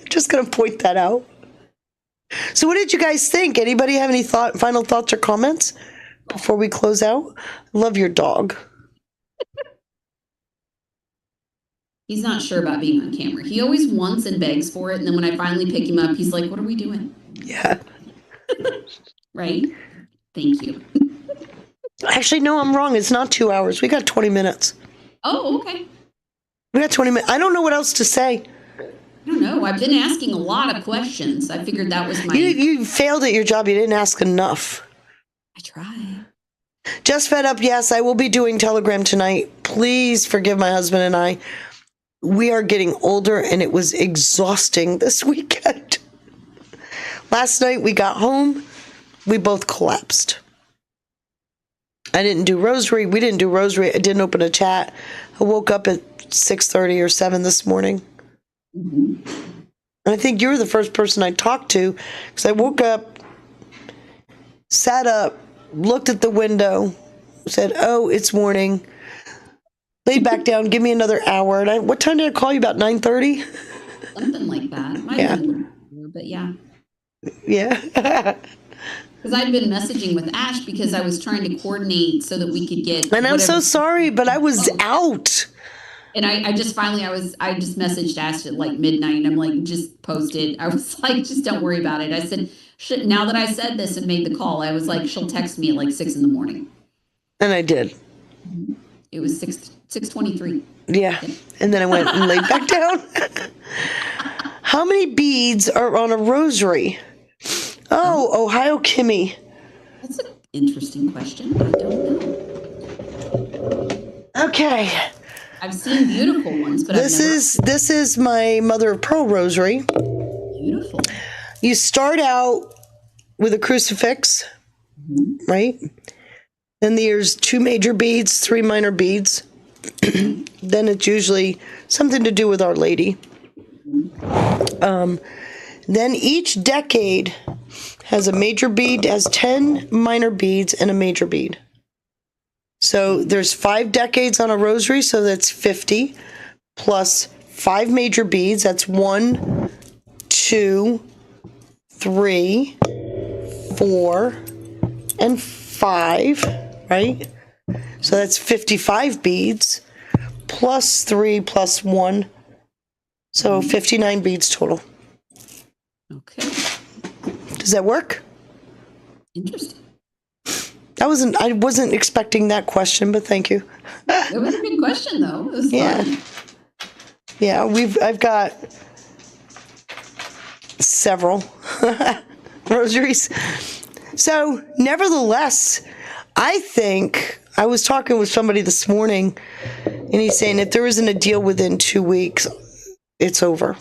Just going to point that out. So what did you guys think? Anybody have any final thoughts or comments before we close out? Love your dog. He's not sure about being on camera. He always wants and begs for it. And then when I finally pick him up, he's like, what are we doing? Yeah. Right? Thank you. Actually, no, I'm wrong. It's not 2 hours. We got 20 minutes. Oh, okay. We got 20 minutes. I don't know what else to say. I don't know. I've been asking a lot of questions. I figured that was my... You failed at your job. You didn't ask enough. I try. Just fed up. Yes, I will be doing Telegram tonight. Please forgive my husband and I. We are getting older, and it was exhausting this weekend. Last night we got home, we both collapsed. I didn't do rosary. We didn't do rosary. I didn't open a chat. I woke up at 6:30 or 7 this morning. And I think you were the first person I talked to, because I woke up, sat up, looked at the window, said, oh, it's morning, laid back down, give me another hour. And what time did I call you? About 9:30? Something like that. Might Yeah. have been a little more, but yeah. Yeah. Because I'd been messaging with Ash because I was trying to coordinate so that we could get. And I'm so sorry, but I was out. And I just finally, I just messaged Ash at like midnight, and I'm like, just post it. I was like, just don't worry about it. I said, now that I said this and made the call, I was like, she'll text me at like 6 a.m. And I did. It was 6:23. Yeah. And then I went and laid back down. How many beads are on a rosary? Oh, Ohio Kimmy. That's an interesting question. I don't know. Okay. I've seen beautiful ones, but this is my mother of pearl rosary. Beautiful. You start out with a crucifix, right? Then there's 2 major beads, 3 minor beads. Then it's usually something to do with Our Lady. Then each decade has a major bead, has 10 minor beads and a major bead. So there's 5 decades on a rosary, so that's 50, plus 5 major beads, that's 1, 2, 3, 4, and 5, right? So that's 55 beads, plus 3, plus 1, so 59 beads total. Okay. Does that work? Interesting. I wasn't expecting that question, but thank you. It was a good question, though. It was fun. Yeah, I've got several rosaries. So, nevertheless, I think I was talking with somebody this morning, and he's saying if there isn't a deal within 2 weeks, it's over.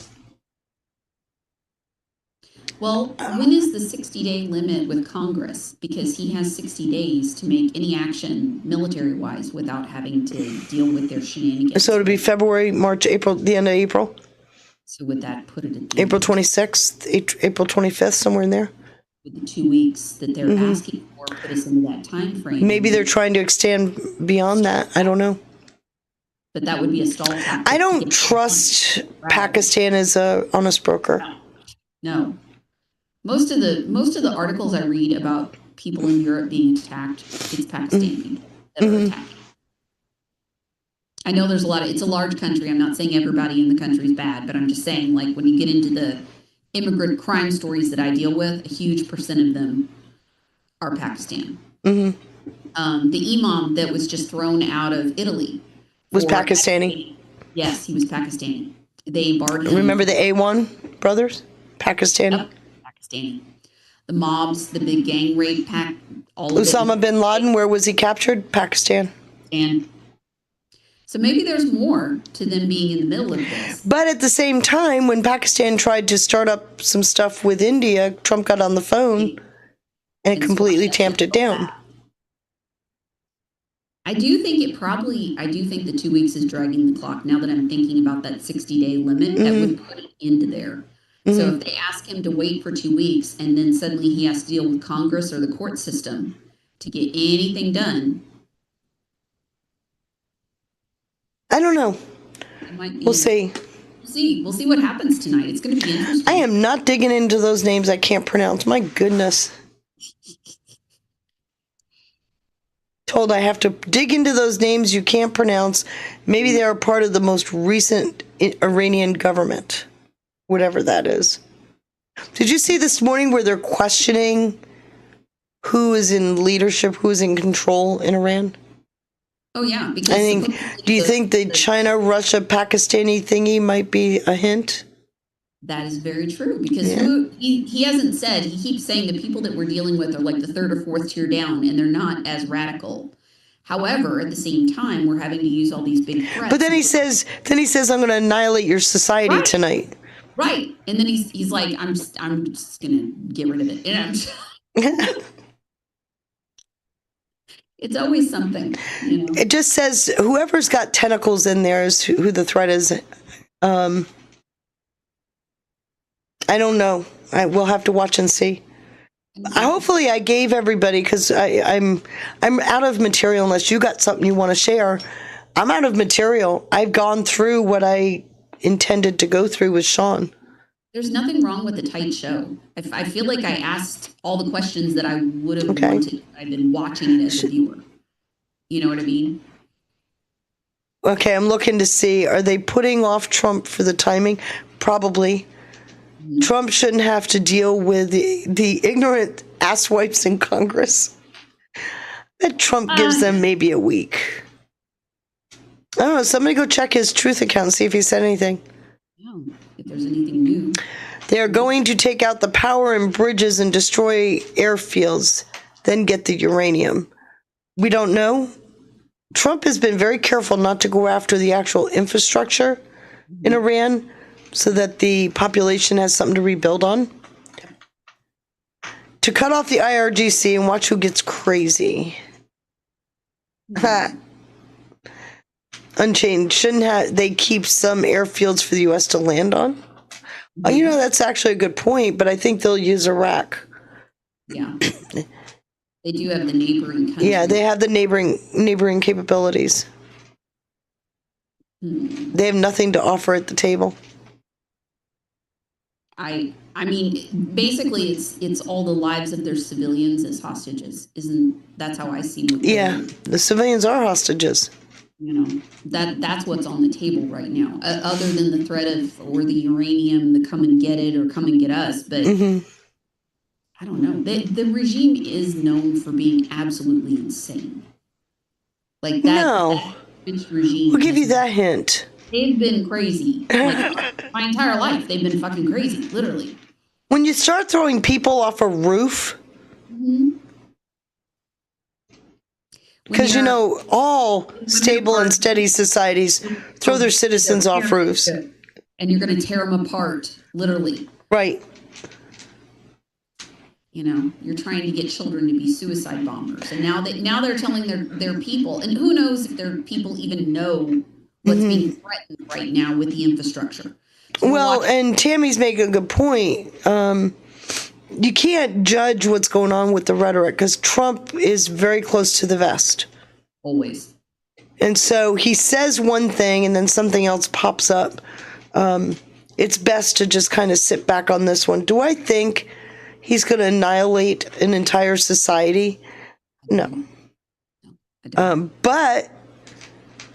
Well, when is the 60-day limit with Congress? Because he has 60 days to make any action military-wise without having to deal with their shenanigans. So it'll be February, March, April, the end of April? So would that put it at the April 26th, April 25th, somewhere in there? With the 2 weeks that they're asking for, put us into that time frame. Maybe they're trying to extend beyond that. I don't know. But that would be a stall tactic. I don't trust Pakistan as a honest broker. No. Most of the articles I read about people in Europe being attacked, it's Pakistani that are attacked. I know there's it's a large country. I'm not saying everybody in the country is bad, but I'm just saying, like, when you get into the immigrant crime stories that I deal with, a huge percent of them are Pakistan. The imam that was just thrown out of Italy was Pakistani. Yes, he was Pakistani. They barred him. Remember the A1 brothers? Pakistani. Yep. Pakistani. The mobs, the big gang rape all of Osama bin Laden, where was he captured? Pakistan. And so maybe there's more to them being in the middle of this. But at the same time, when Pakistan tried to start up some stuff with India, Trump got on the phone and completely tamped it down. I do think the 2 weeks is dragging the clock. Now that I'm thinking about that 60-day limit, that would put it into there. So if they ask him to wait for 2 weeks and then suddenly he has to deal with Congress or the court system to get anything done. I don't know. We'll see. We'll see what happens tonight. It's going to be interesting. I am not digging into those names I can't pronounce. My goodness. Told I have to dig into those names you can't pronounce. Maybe they are part of the most recent Iranian government. Whatever that is. Did you see this morning where they're questioning who is in leadership, who is in control in Iran? Oh, yeah. Because I think, do you think the China, Russia, Pakistani thingy might be a hint? That is very true because Yeah. he hasn't said, he keeps saying the people that we're dealing with are like the third or fourth tier down and they're not as radical. However, at the same time, we're having to use all these big threats. But then he says, I'm going to annihilate your society Right. tonight. Right. And then he's like, I'm just gonna get rid of it. And it's always something, you know. It just says whoever's got tentacles in there is who the threat is. I don't know. We'll have to watch and see. Hopefully I gave everybody, because I'm out of material unless you got something you want to share. I'm out of material. I've gone through what I intended to go through with Sean. There's nothing wrong with a tight show. I feel like I asked all the questions that I would have wanted. I've been watching it as a viewer. You know what I mean? Okay, I'm looking to see, are they putting off Trump for the timing? Probably. Mm-hmm. Trump shouldn't have to deal with the ignorant asswipes in Congress. That Trump gives them maybe a week. I don't know. Somebody go check his Truth account and see if he said anything. Yeah, if there's anything new. They're going to take out the power in bridges and destroy airfields, then get the uranium. We don't know. Trump has been very careful not to go after the actual infrastructure in Iran so that the population has something to rebuild on. To cut off the IRGC and watch who gets crazy. Unchained. Shouldn't they keep some airfields for the U.S. to land on? You know, that's actually a good point, but I think they'll use Iraq. Yeah. They do have the neighboring countries. Yeah, they have the neighboring capabilities. They have nothing to offer at the table. I mean, basically, it's all the lives of their civilians as hostages. That's how I see it? Yeah, the civilians are hostages. You know, that's what's on the table right now, other than the threat of, or the uranium, the come and get it or come and get us. But I don't know. The regime is known for being absolutely insane. Like that. No. That regime. We'll give you that hint. They've been crazy. Like, my entire life, they've been fucking crazy, literally. When you start throwing people off a roof, because, you know, all stable and steady societies throw their citizens off roofs. And you're going to tear them apart, literally. Right. You know, you're trying to get children to be suicide bombers. And now they're telling their people, and who knows if their people even know what's being threatened right now with the infrastructure. So well, and Tammy's making a good point. You can't judge what's going on with the rhetoric because Trump is very close to the vest. Always. And so he says one thing and then something else pops up. It's best to just kind of sit back on this one. Do I think he's going to annihilate an entire society? No. But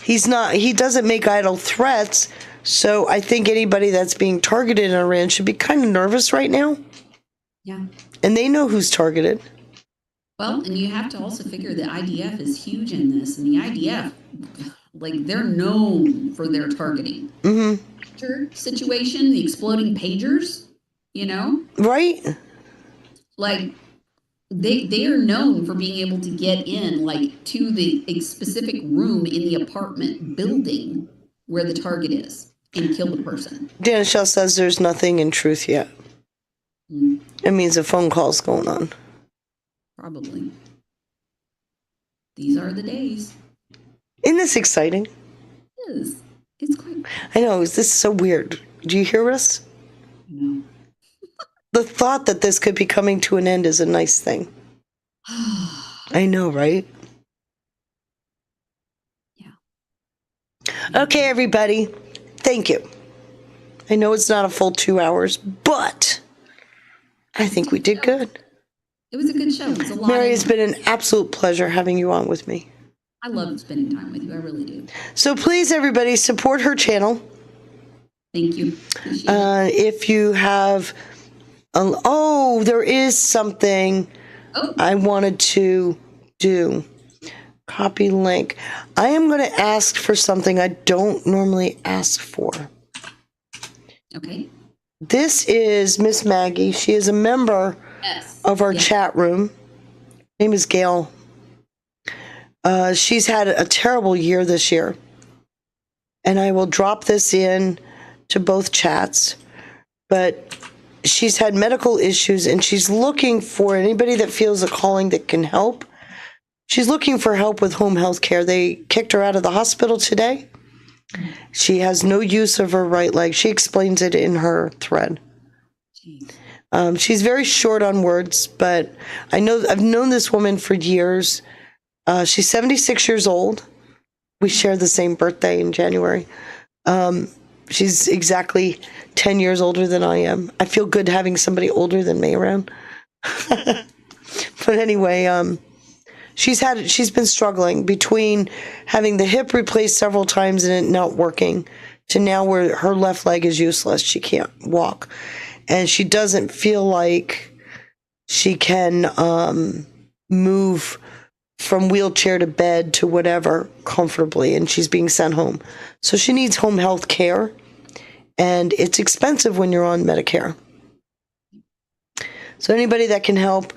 he's not. He doesn't make idle threats. So I think anybody that's being targeted in Iran should be kind of nervous right now. Yeah. And they know who's targeted. Well, and you have to also figure the IDF is huge in this. And the IDF, like, they're known for their targeting. Pager situation, the exploding pagers, you know? Right. Like, they are known for being able to get in, like, to the specific room in the apartment building where the target is and kill the person. Danielle says there's nothing in truth yet. It means a phone call's going on. Probably. These are the days. Isn't this exciting? It is. It's quite. I know. This is so weird. Do you hear us? No. The thought that this could be coming to an end is a nice thing. I know, right? Yeah. Okay, everybody. Thank you. I know it's not a full 2 hours, but I think we did good. It was a good show. It's a lot. Mary, it's been an absolute pleasure having you on with me. I love spending time with you. I really do. So please, everybody, support her channel. Thank you. If you have... there is something I wanted to do. Copy link. I am going to ask for something I don't normally ask for. Okay. This is Miss Maggie. She is a member of our chat room. Her name is Gail. She's had a terrible year this year. And I will drop this in to both chats. But she's had medical issues, and she's looking for anybody that feels a calling that can help. She's looking for help with home health care. They kicked her out of the hospital today. She has no use of her right leg. She explains it in her thread. She's very short on words, but I've known this woman for years. She's 76 years old. We share the same birthday in January. She's exactly 10 years older than I am. I feel good having somebody older than me around. But anyway, she's been struggling between having the hip replaced several times and it not working to now where her left leg is useless. She can't walk. And she doesn't feel like she can move from wheelchair to bed to whatever comfortably, and she's being sent home. So she needs home health care, and it's expensive when you're on Medicare. So anybody that can help,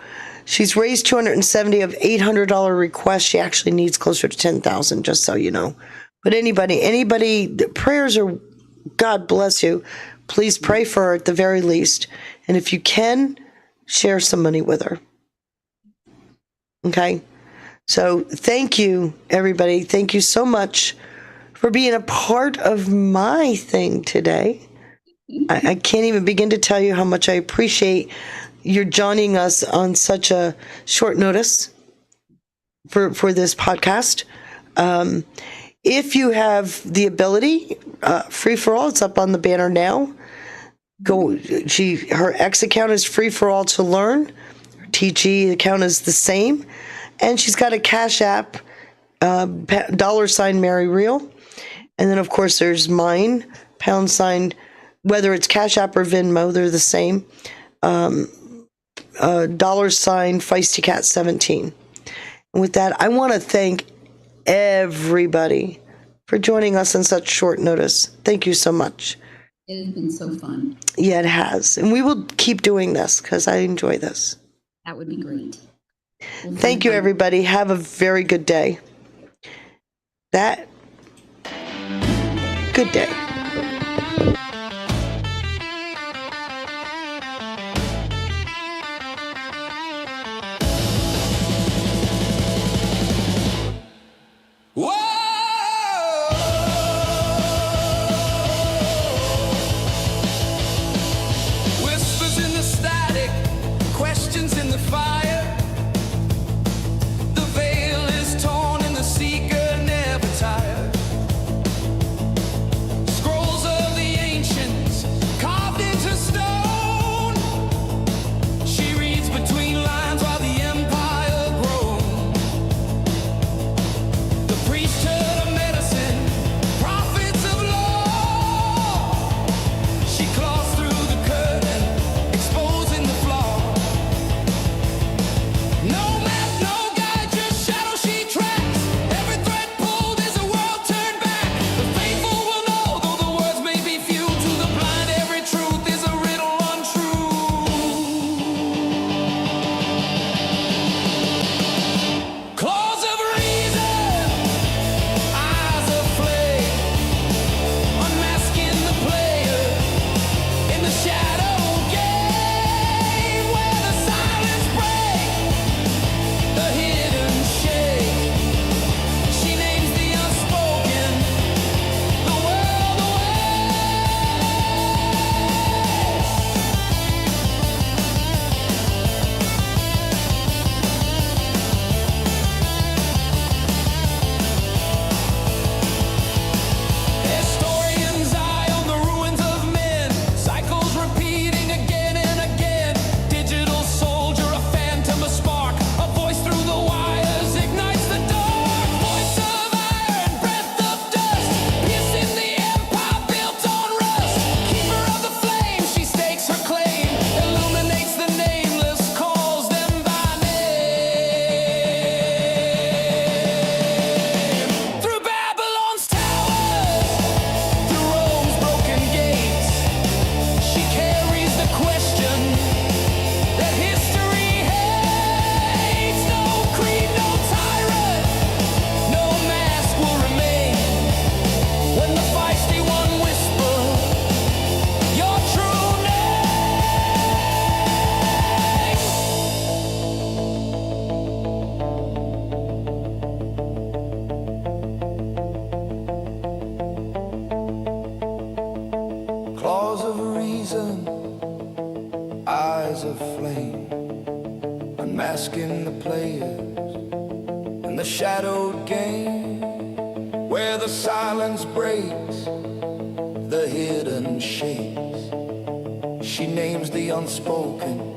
she's raised $270 of $800 requests. She actually needs closer to $10,000, just so you know. But anybody, the prayers are, God bless you. Please pray for her at the very least. And if you can, share some money with her. Okay? So thank you, everybody. Thank you so much for being a part of my thing today. I can't even begin to tell you how much I appreciate your joining us on such a short notice for this podcast. If you have the ability, Free for All, it's up on the banner now. Her X account is Free for All to Learn. Her TG account is the same. And she's got a Cash App, $ Mary Real. And then, of course, there's mine, #, whether it's Cash App or Venmo, they're the same. $ Feisty-Cat17. And with that, I want to thank everybody for joining us on such short notice. Thank you so much. It has been so fun. Yeah, it has. And we will keep doing this because I enjoy this. That would be great. Well, thank you, everybody. Have a very good day. Good day. Whispers in the static, questions in the fire. The veil is torn and the seeker never tired. Scrolls of the claws of reason, eyes of flame, unmasking the players in the shadowed game, where the silence breaks, the hidden shakes. She names the unspoken,